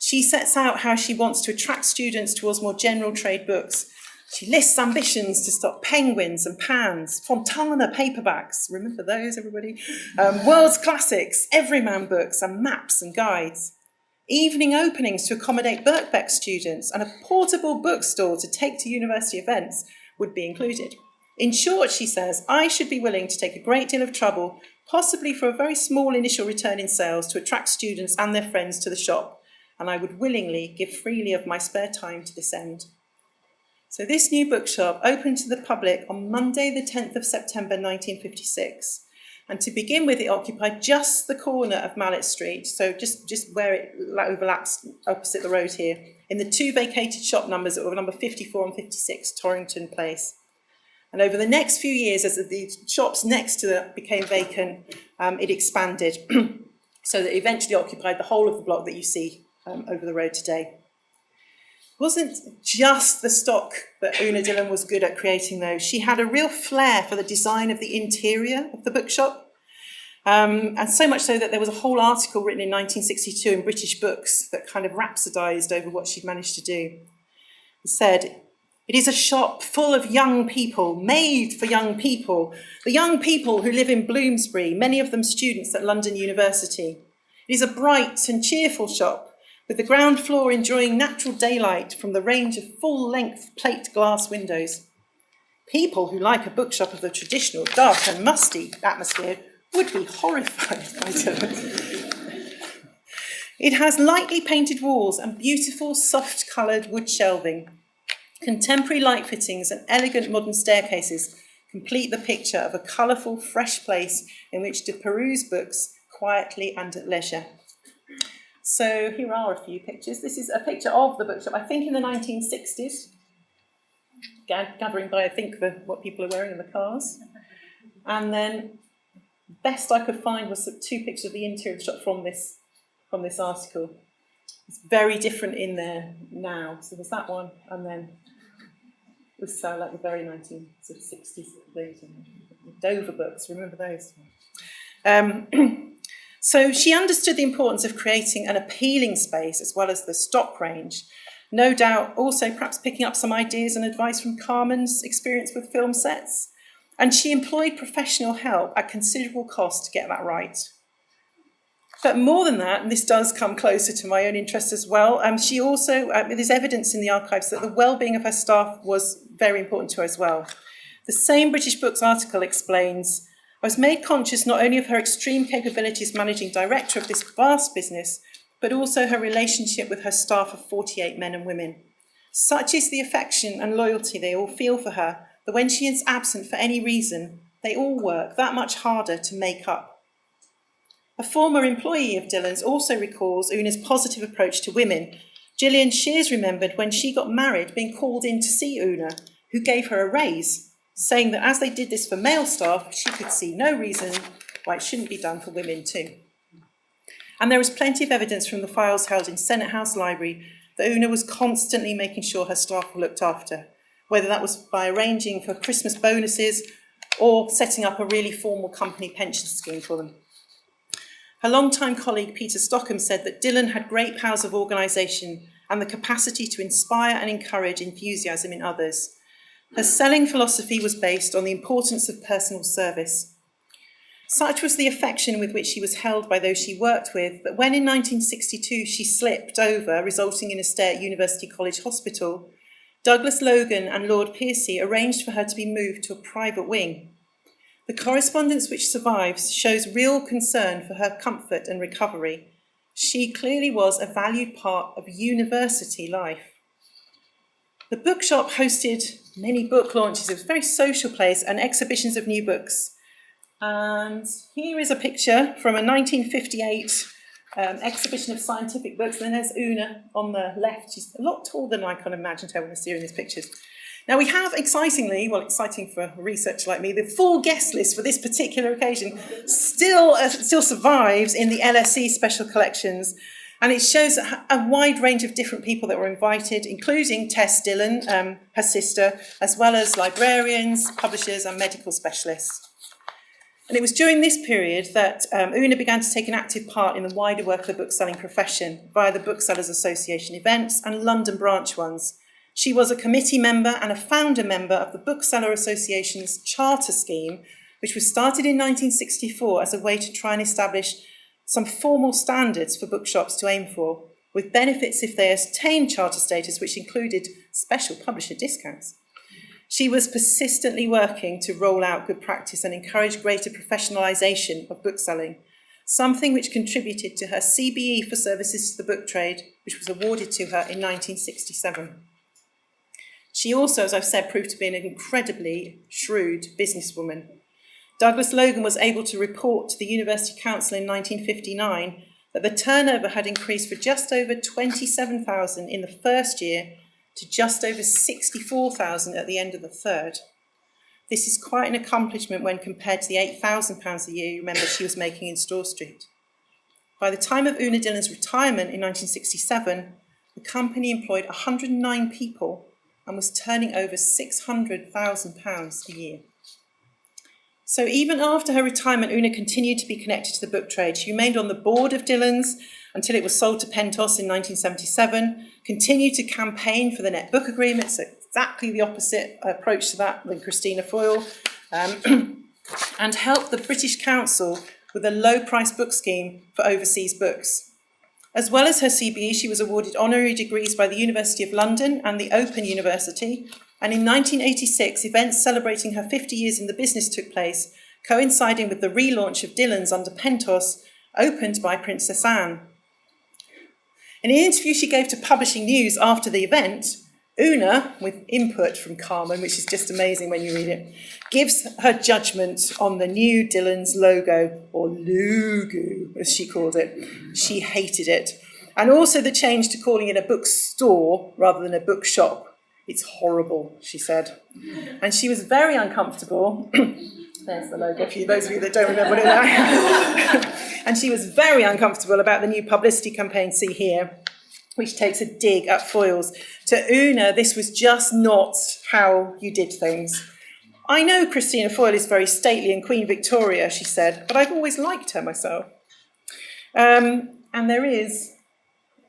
She sets out how she wants to attract students towards more general trade books. She lists ambitions to stock Penguins and Pans, Fontana paperbacks, remember those, everybody? World's classics, everyman books, and maps and guides. Evening openings to accommodate Birkbeck students, and a portable bookstore to take to university events would be included. In short, she says, I should be willing to take a great deal of trouble, possibly for a very small initial return in sales, to attract students and their friends to the shop, and I would willingly give freely of my spare time to this end. So this new bookshop opened to the public on Monday, the 10th of September 1956. And to begin with, it occupied just the corner of Mallet Street, so just where it overlaps opposite the road here, in the two vacated shop numbers that were number 54 and 56 Torrington Place. And over the next few years, as the shops next to it became vacant, it expanded, so that it eventually occupied the whole of the block that you see over the road today. It wasn't just the stock that Una Dillon was good at creating, though. She had a real flair for the design of the interior of the bookshop, and so much so that there was a whole article written in 1962 in British Books that kind of rhapsodised over what she'd managed to do. said, "It is a shop full of young people, made for young people, the young people who live in Bloomsbury, many of them students at London University. It is a bright and cheerful shop, with the ground floor enjoying natural daylight from the range of full-length plate glass windows. People who like a bookshop of the traditional dark and musty atmosphere would be horrified by it. It has lightly painted walls and beautiful soft-coloured wood shelving. Contemporary light fittings and elegant modern staircases complete the picture of a colourful, fresh place in which to peruse books quietly and at leisure." So here are a few pictures. This is a picture of the bookshop, I think in the 1960s, gathering by, I think, what people are wearing in the cars. And then best I could find was 2 pictures of the interior of the shop from this article. It's very different in there now. So there's that one, and then it was like the very 1960s, the Dover books, remember those? So she understood the importance of creating an appealing space as well as the stock range. No doubt also perhaps picking up some ideas and advice from Carmen's experience with film sets. And she employed professional help at considerable cost to get that right. But more than that, and this does come closer to my own interest as well, she also, there's evidence in the archives that the well-being of her staff was very important to her as well. The same British Books article explains, "I was made conscious not only of her extreme capabilities managing director of this vast business, but also her relationship with her staff of 48 men and women. Such is the affection and loyalty they all feel for her, that when she is absent for any reason, they all work that much harder to make up." A former employee of Dillon's also recalls Una's positive approach to women. Gillian Shears remembered when she got married being called in to see Una, who gave her a raise, saying that as they did this for male staff, she could see no reason why it shouldn't be done for women too. And there was plenty of evidence from the files held in Senate House Library that Una was constantly making sure her staff were looked after, whether that was by arranging for Christmas bonuses or setting up a really formal company pension scheme for them. Her longtime colleague Peter Stockham said that Dillon had great powers of organisation and the capacity to inspire and encourage enthusiasm in others. Her selling philosophy was based on the importance of personal service. Such was the affection with which she was held by those she worked with that when in 1962 she slipped over, resulting in a stay at University College Hospital, Douglas Logan and Lord Piercy arranged for her to be moved to a private wing. The correspondence which survives shows real concern for her comfort and recovery. She clearly was a valued part of university life. The bookshop hosted many book launches. It was a very social place and exhibitions of new books. And here is a picture from a 1958 exhibition of scientific books. And then there's Una on the left. She's a lot taller than I kind of imagined her when I see her in these pictures. Now we have excitingly, well, exciting for a researcher like me, the full guest list for this particular occasion still survives in the LSE special collections. And it shows a wide range of different people that were invited, including Tess Dillon, her sister, as well as librarians, publishers and medical specialists. And it was during this period that Una began to take an active part in the wider work of the bookselling profession via the Booksellers Association events and London branch ones. She was a committee member and a founder member of the Bookseller Association's charter scheme, which was started in 1964 as a way to try and establish some formal standards for bookshops to aim for, with benefits if they attained charter status, which included special publisher discounts. She was persistently working to roll out good practice and encourage greater professionalisation of bookselling, something which contributed to her CBE for services to the book trade, which was awarded to her in 1967. She also, as I've said, proved to be an incredibly shrewd businesswoman. Douglas Logan was able to report to the University Council in 1959 that the turnover had increased for just over 27,000 in the first year to just over 64,000 at the end of the third. This is quite an accomplishment when compared to the £8,000 a year you remember she was making in Store Street. By the time of Una Dillon's retirement in 1967, the company employed 109 people and was turning over £600,000 a year. So even after her retirement, Una continued to be connected to the book trade. She remained on the board of Dillon's until it was sold to Pentos in 1977, continued to campaign for the net book agreement, so exactly the opposite approach to that than Christina Foyle, and helped the British Council with a low-price book scheme for overseas books. As well as her CBE, she was awarded honorary degrees by the University of London and the Open University, and in 1986, events celebrating her 50 years in the business took place, coinciding with the relaunch of Dillon's under Pentos, opened by Princess Anne. In an interview she gave to Publishing News after the event, Una, with input from Carmen, which is just amazing when you read it, gives her judgment on the new Dillon's logo, or logo, as she called it. She hated it. And also the change to calling it a bookstore rather than a bookshop. It's horrible, she said. And she was very uncomfortable. There's the logo for you, those of you that don't remember what it is. And she was very uncomfortable about the new publicity campaign, see here, which takes a dig at Foyle's. To Una, this was just not how you did things. I know Christina Foyle is very stately and Queen Victoria, she said, but I've always liked her myself. And there is,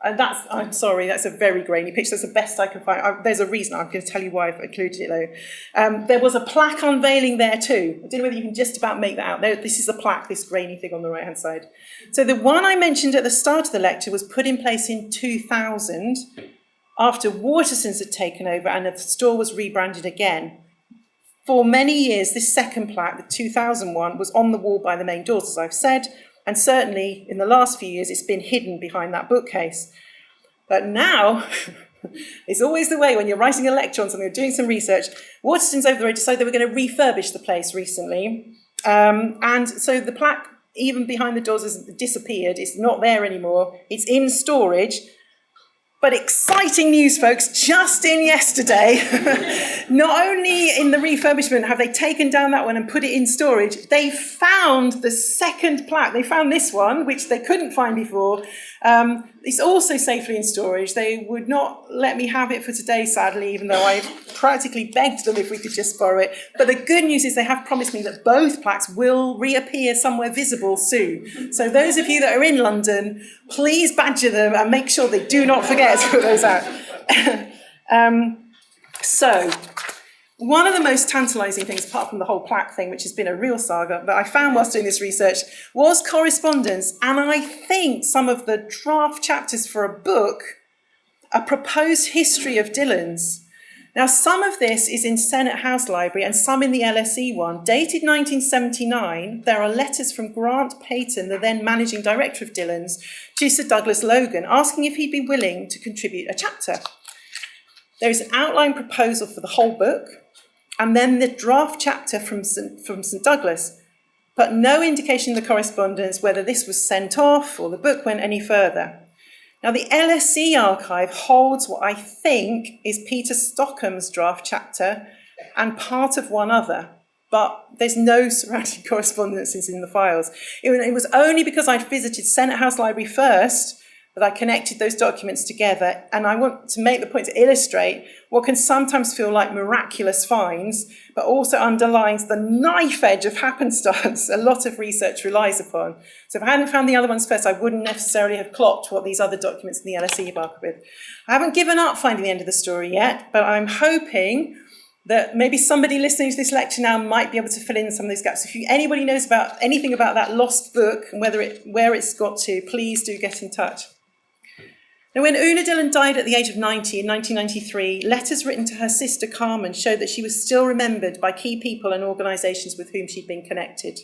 I'm sorry, that's a very grainy picture. That's the best I can find. There's a reason. I'm going to tell you why I've included it though. There was a plaque unveiling there too. I don't know whether you can just about make that out. This is a plaque, this grainy thing on the right-hand side. So the one I mentioned at the start of the lecture was put in place in 2000 after Waterson's had taken over and the store was rebranded again. For many years, this second plaque, the 2001, was on the wall by the main doors, as I've said, and certainly in the last few years, it's been hidden behind that bookcase. But now, it's always the way when you're writing a lecture on something or doing some research. Waterston's over the road decided they were going to refurbish the place recently. And so the plaque, even behind the doors, has disappeared. It's not there anymore. It's in storage. But exciting news, folks, just in yesterday, not only in the refurbishment have they taken down that one and put it in storage, they found the second plaque. They found this one, which they couldn't find before. It's also safely in storage. They would not let me have it for today, sadly, even though I practically begged them if we could just borrow it. But the good news is they have promised me that both plaques will reappear somewhere visible soon. So those of you that are in London, please badger them and make sure they do not forget to put those out. So one of the most tantalising things, apart from the whole plaque thing, which has been a real saga, that I found whilst doing this research, was correspondence. And I think some of the draft chapters for a book, a proposed history of Dillon's. Now, some of this is in Senate House Library and some in the LSE one. Dated 1979, there are letters from Grant Peyton, the then managing director of Dillon's, to Sir Douglas Logan, asking if he'd be willing to contribute a chapter. There is an outline proposal for the whole book, and then the draft chapter from St Douglas, but no indication in the correspondence whether this was sent off or the book went any further. Now, the LSE archive holds what I think is Peter Stockham's draft chapter and part of one other, but there's no surrounding correspondences in the files. It was only because I'd visited Senate House Library first that I connected those documents together, and I want to make the point to illustrate what can sometimes feel like miraculous finds, but also underlines the knife edge of happenstance a lot of research relies upon. So if I hadn't found the other ones first, I wouldn't necessarily have clocked what these other documents in the LSE have archived with. I haven't given up finding the end of the story yet, but I'm hoping that maybe somebody listening to this lecture now might be able to fill in some of these gaps. If anybody knows about anything about that lost book and where it's got to, please do get in touch. Now, when Una Dillon died at the age of 90 in 1993, letters written to her sister Carmen showed that she was still remembered by key people and organisations with whom she'd been connected.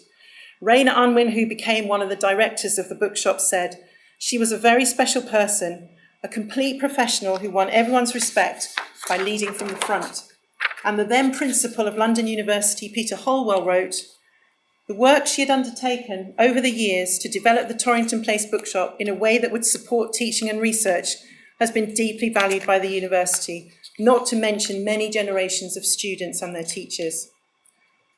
Rayner, who became one of the directors of the Bookshop, said, "She was a very special person, a complete professional who won everyone's respect by leading from the front." And the then principal of London University, Peter Holwell, wrote, "The work she had undertaken over the years to develop the Torrington Place Bookshop in a way that would support teaching and research has been deeply valued by the university, not to mention many generations of students and their teachers."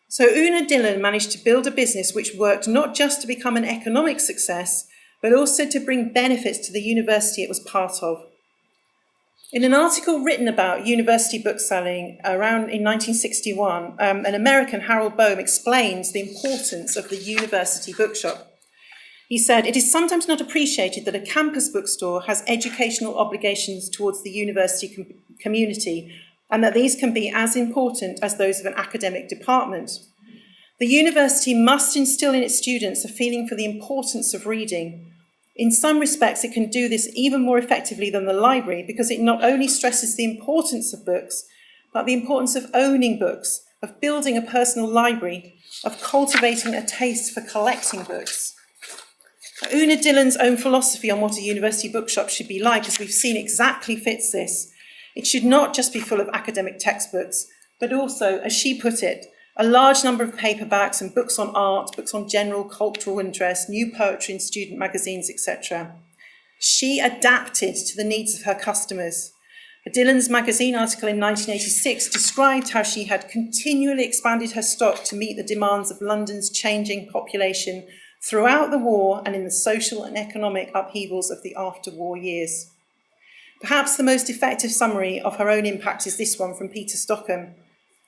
So Una Dillon managed to build a business which worked not just to become an economic success, but also to bring benefits to the university it was part of. In an article written about university bookselling around in 1961, an American, Harold Boehm, explains the importance of the university bookshop. He said, "It is sometimes not appreciated that a campus bookstore has educational obligations towards the university community, and that these can be as important as those of an academic department. The university must instill in its students a feeling for the importance of reading. In some respects, it can do this even more effectively than the library because it not only stresses the importance of books, but the importance of owning books, of building a personal library, of cultivating a taste for collecting books." Una Dillon's own philosophy on what a university bookshop should be like, as we've seen, exactly fits this. It should not just be full of academic textbooks, but also, as she put it, a large number of paperbacks and books on art, books on general cultural interest, new poetry and student magazines, etc. She adapted to the needs of her customers. A Dillon's magazine article in 1986 described how she had continually expanded her stock to meet the demands of London's changing population throughout the war and in the social and economic upheavals of the after-war years. Perhaps the most effective summary of her own impact is this one from Peter Stockham.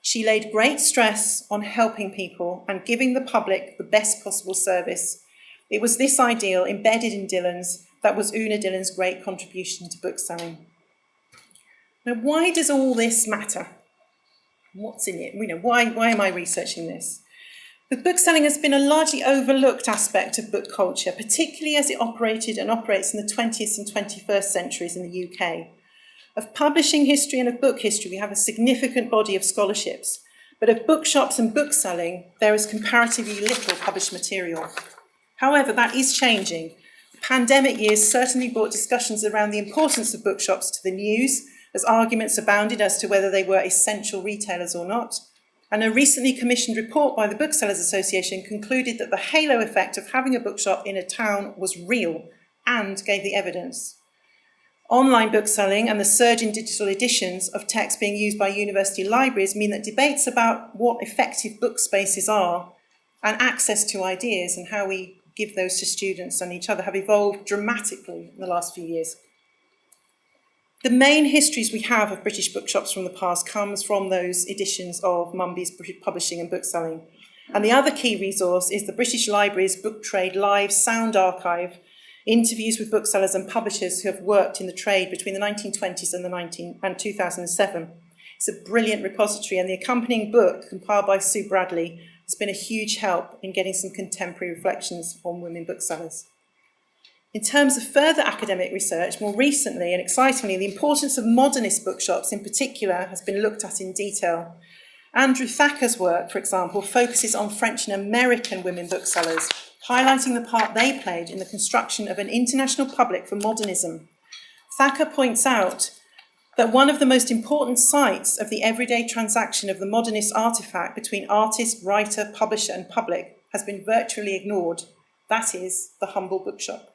She laid great stress on helping people and giving the public the best possible service. It was this ideal embedded in Dillon's that was Una Dillon's great contribution to bookselling. Now, why does all this matter? What's in it? Why am I researching this? But bookselling has been a largely overlooked aspect of book culture, particularly as it operated and operates in the 20th and 21st centuries in the UK. Of publishing history and of book history, we have a significant body of scholarships, but of bookshops and bookselling, there is comparatively little published material. However, that is changing. The pandemic years certainly brought discussions around the importance of bookshops to the news, as arguments abounded as to whether they were essential retailers or not. And a recently commissioned report by the Booksellers Association concluded that the halo effect of having a bookshop in a town was real and gave the evidence. Online bookselling and the surge in digital editions of texts being used by university libraries mean that debates about what effective book spaces are and access to ideas and how we give those to students and each other have evolved dramatically in the last few years. The main histories we have of British bookshops from the past comes from those editions of Mumby's Publishing and Bookselling. And the other key resource is the British Library's Book Trade Live Sound Archive, interviews with booksellers and publishers who have worked in the trade between the 1920s and 2007. It's a brilliant repository, and the accompanying book, compiled by Sue Bradley, has been a huge help in getting some contemporary reflections on women booksellers. In terms of further academic research, more recently and excitingly, the importance of modernist bookshops in particular has been looked at in detail. Andrew Thacker's work, for example, focuses on French and American women booksellers, highlighting the part they played in the construction of an international public for modernism. Thacker points out that one of the most important sites of the everyday transaction of the modernist artifact between artist, writer, publisher and public has been virtually ignored. That is, the humble bookshop.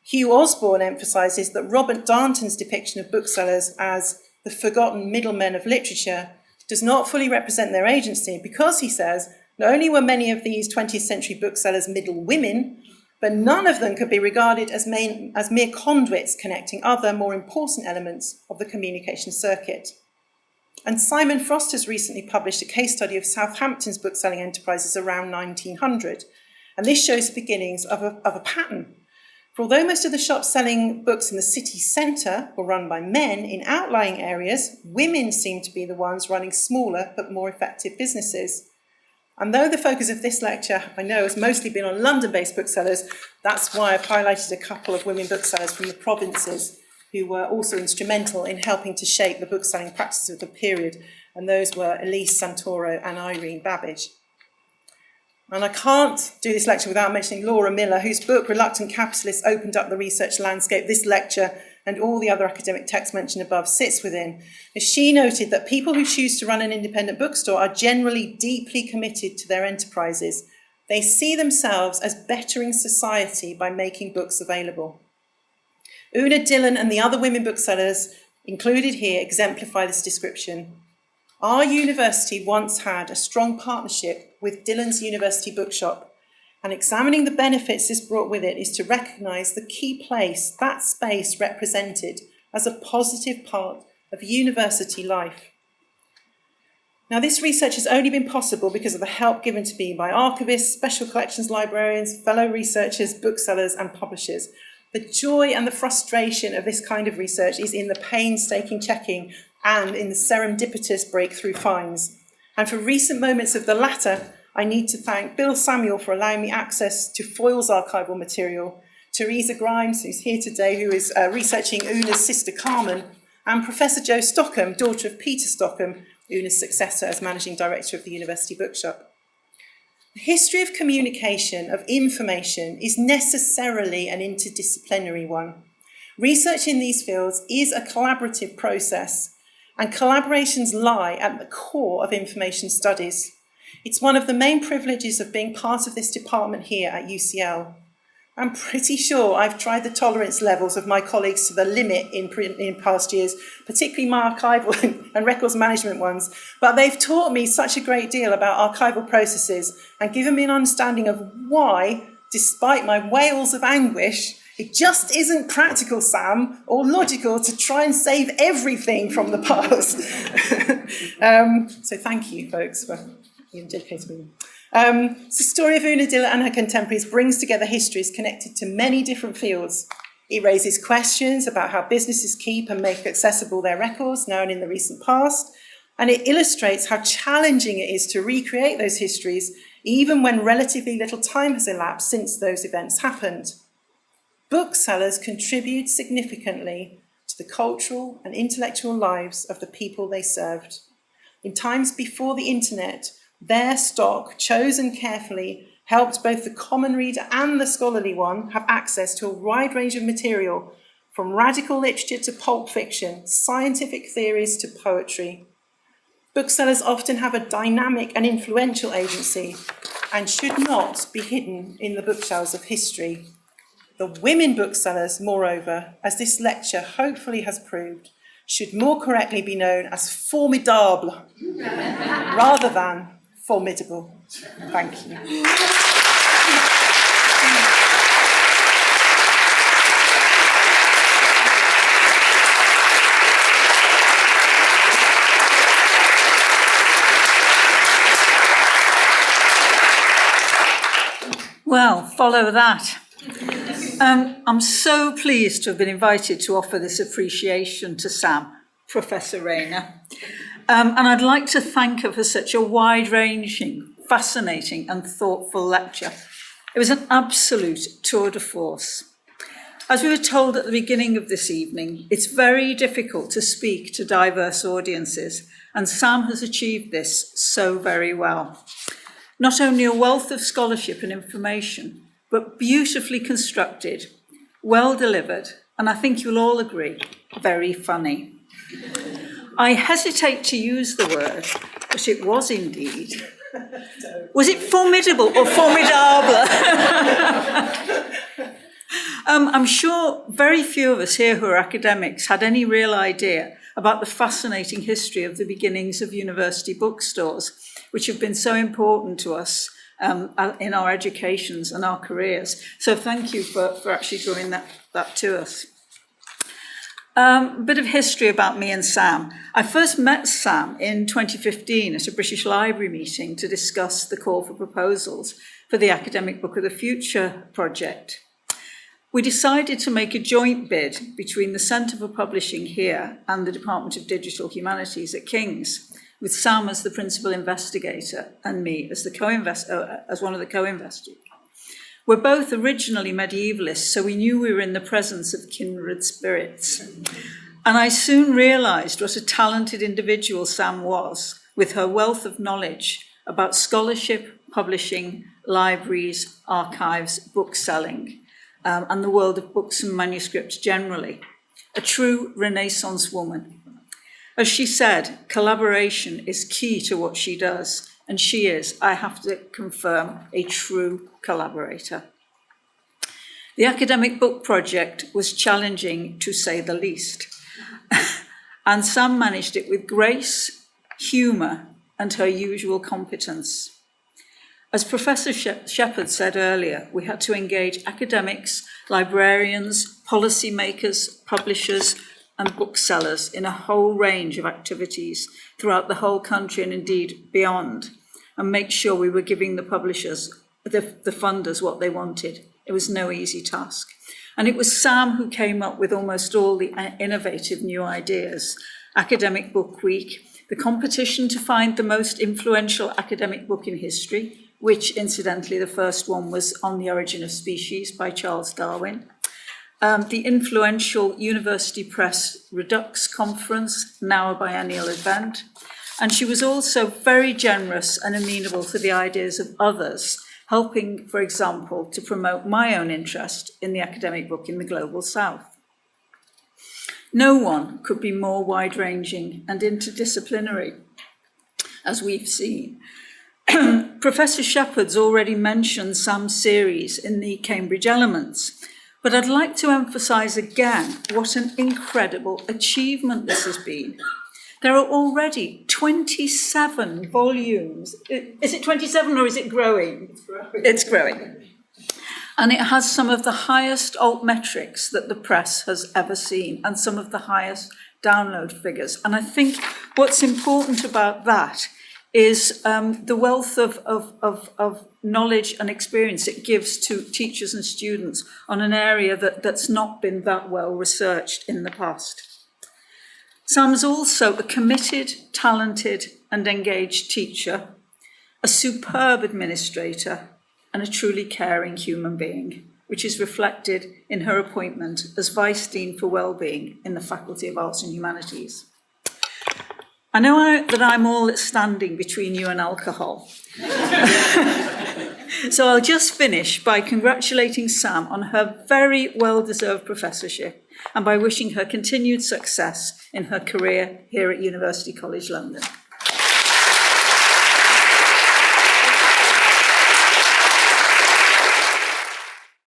Hugh Osborne emphasises that Robert Darnton's depiction of booksellers as the forgotten middlemen of literature does not fully represent their agency because, he says, not only were many of these 20th century booksellers middle women, but none of them could be regarded as mere conduits connecting other, more important elements of the communication circuit. And Simon Frost has recently published a case study of Southampton's bookselling enterprises around 1900, and this shows the beginnings of a pattern. For although most of the shops selling books in the city centre were run by men, in outlying areas, women seem to be the ones running smaller but more effective businesses. And though the focus of this lecture, I know, has mostly been on London-based booksellers, that's why I've highlighted a couple of women booksellers from the provinces who were also instrumental in helping to shape the bookselling practices of the period, and those were Elise Santoro and Irene Babbage. And I can't do this lecture without mentioning Laura Miller, whose book Reluctant Capitalists opened up the research landscape this lecture and all the other academic texts mentioned above sits within. As she noted that people who choose to run an independent bookstore are generally deeply committed to their enterprises. They see themselves as bettering society by making books available. Una Dillon and the other women booksellers included here exemplify this description. Our university once had a strong partnership with Dillon's University Bookshop, and examining the benefits this brought with it is to recognise the key place that space represented as a positive part of university life. Now, this research has only been possible because of the help given to me by archivists, special collections librarians, fellow researchers, booksellers and publishers. The joy and the frustration of this kind of research is in the painstaking checking and in the serendipitous breakthrough finds. And for recent moments of the latter, I need to thank Bill Samuel for allowing me access to Foyle's archival material, Teresa Grimes, who's here today, who is researching Una's sister Carmen, and Professor Jo Stockham, daughter of Peter Stockham, Una's successor as Managing Director of the University Bookshop. The history of communication, of information, is necessarily an interdisciplinary one. Research in these fields is a collaborative process, and collaborations lie at the core of information studies. It's one of the main privileges of being part of this department here at UCL. I'm pretty sure I've tried the tolerance levels of my colleagues to the limit in past years, particularly my archival and records management ones, but they've taught me such a great deal about archival processes and given me an understanding of why, despite my wails of anguish, it just isn't practical, Sam, or logical to try and save everything from the past. So thank you, folks, for being dedicated to me. The story of Una Dillon and her contemporaries brings together histories connected to many different fields. It raises questions about how businesses keep and make accessible their records now and in the recent past, and it illustrates how challenging it is to recreate those histories, even when relatively little time has elapsed since those events happened. Booksellers contribute significantly to the cultural and intellectual lives of the people they served. In times before the internet, their stock, chosen carefully, helped both the common reader and the scholarly one have access to a wide range of material, from radical literature to pulp fiction, scientific theories to poetry. Booksellers often have a dynamic and influential agency and should not be hidden in the bookshelves of history. The women booksellers, moreover, as this lecture hopefully has proved, should more correctly be known as formidable rather than formidable. Thank you. Well, follow that. I'm so pleased to have been invited to offer this appreciation to Sam, Professor Rayner. And I'd like to thank her for such a wide-ranging, fascinating and thoughtful lecture. It was an absolute tour de force. As we were told at the beginning of this evening, it's very difficult to speak to diverse audiences, and Sam has achieved this so very well. Not only a wealth of scholarship and information, but beautifully constructed, well delivered, and I think you'll all agree, very funny. I hesitate to use the word, but it was indeed. Was it formidable or formidable? I'm sure very few of us here who are academics had any real idea about the fascinating history of the beginnings of university bookstores, which have been so important to us in our educations and our careers. So thank you for actually drawing that to us. A bit of history about me and Sam. I first met Sam in 2015 at a British Library meeting to discuss the call for proposals for the Academic Book of the Future project. We decided to make a joint bid between the Centre for Publishing here and the Department of Digital Humanities at King's, with Sam as the principal investigator and me as as one of the co-investigators. We're both originally medievalists, so we knew we were in the presence of kindred spirits. And I soon realised what a talented individual Sam was, with her wealth of knowledge about scholarship, publishing, libraries, archives, bookselling, and the world of books and manuscripts generally. A true Renaissance woman. As she said, collaboration is key to what she does, and she is, I have to confirm, a true collaborator. The academic book project was challenging, to say the least, and Sam managed it with grace, humour, and her usual competence. As Professor Shepherd said earlier, we had to engage academics, librarians, policymakers, publishers, and booksellers in a whole range of activities throughout the whole country and indeed beyond, and make sure we were giving the publishers, the funders, what they wanted. It was no easy task. And it was Sam who came up with almost all the innovative new ideas. Academic Book Week, the competition to find the most influential academic book in history, which incidentally the first one was On the Origin of Species by Charles Darwin. The influential University Press Redux Conference, now a biennial event. And she was also very generous and amenable to the ideas of others, helping, for example, to promote my own interest in the academic book in the Global South. No one could be more wide-ranging and interdisciplinary, as we've seen. Professor Shepherd's already mentioned Sam's series in the Cambridge Elements, but I'd like to emphasise again what an incredible achievement this has been. There are already 27 volumes. Is it 27 or is it growing? It's growing. And it has some of the highest alt metrics that the press has ever seen and some of the highest download figures. And I think what's important about that is the wealth of knowledge and experience it gives to teachers and students on an area that's not been that well researched in the past. Sam's also a committed, talented and engaged teacher, a superb administrator and a truly caring human being, which is reflected in her appointment as Vice Dean for Wellbeing in the Faculty of Arts and Humanities. I know that I'm all that's standing between you and alcohol. So I'll just finish by congratulating Sam on her very well-deserved professorship and by wishing her continued success in her career here at University College London.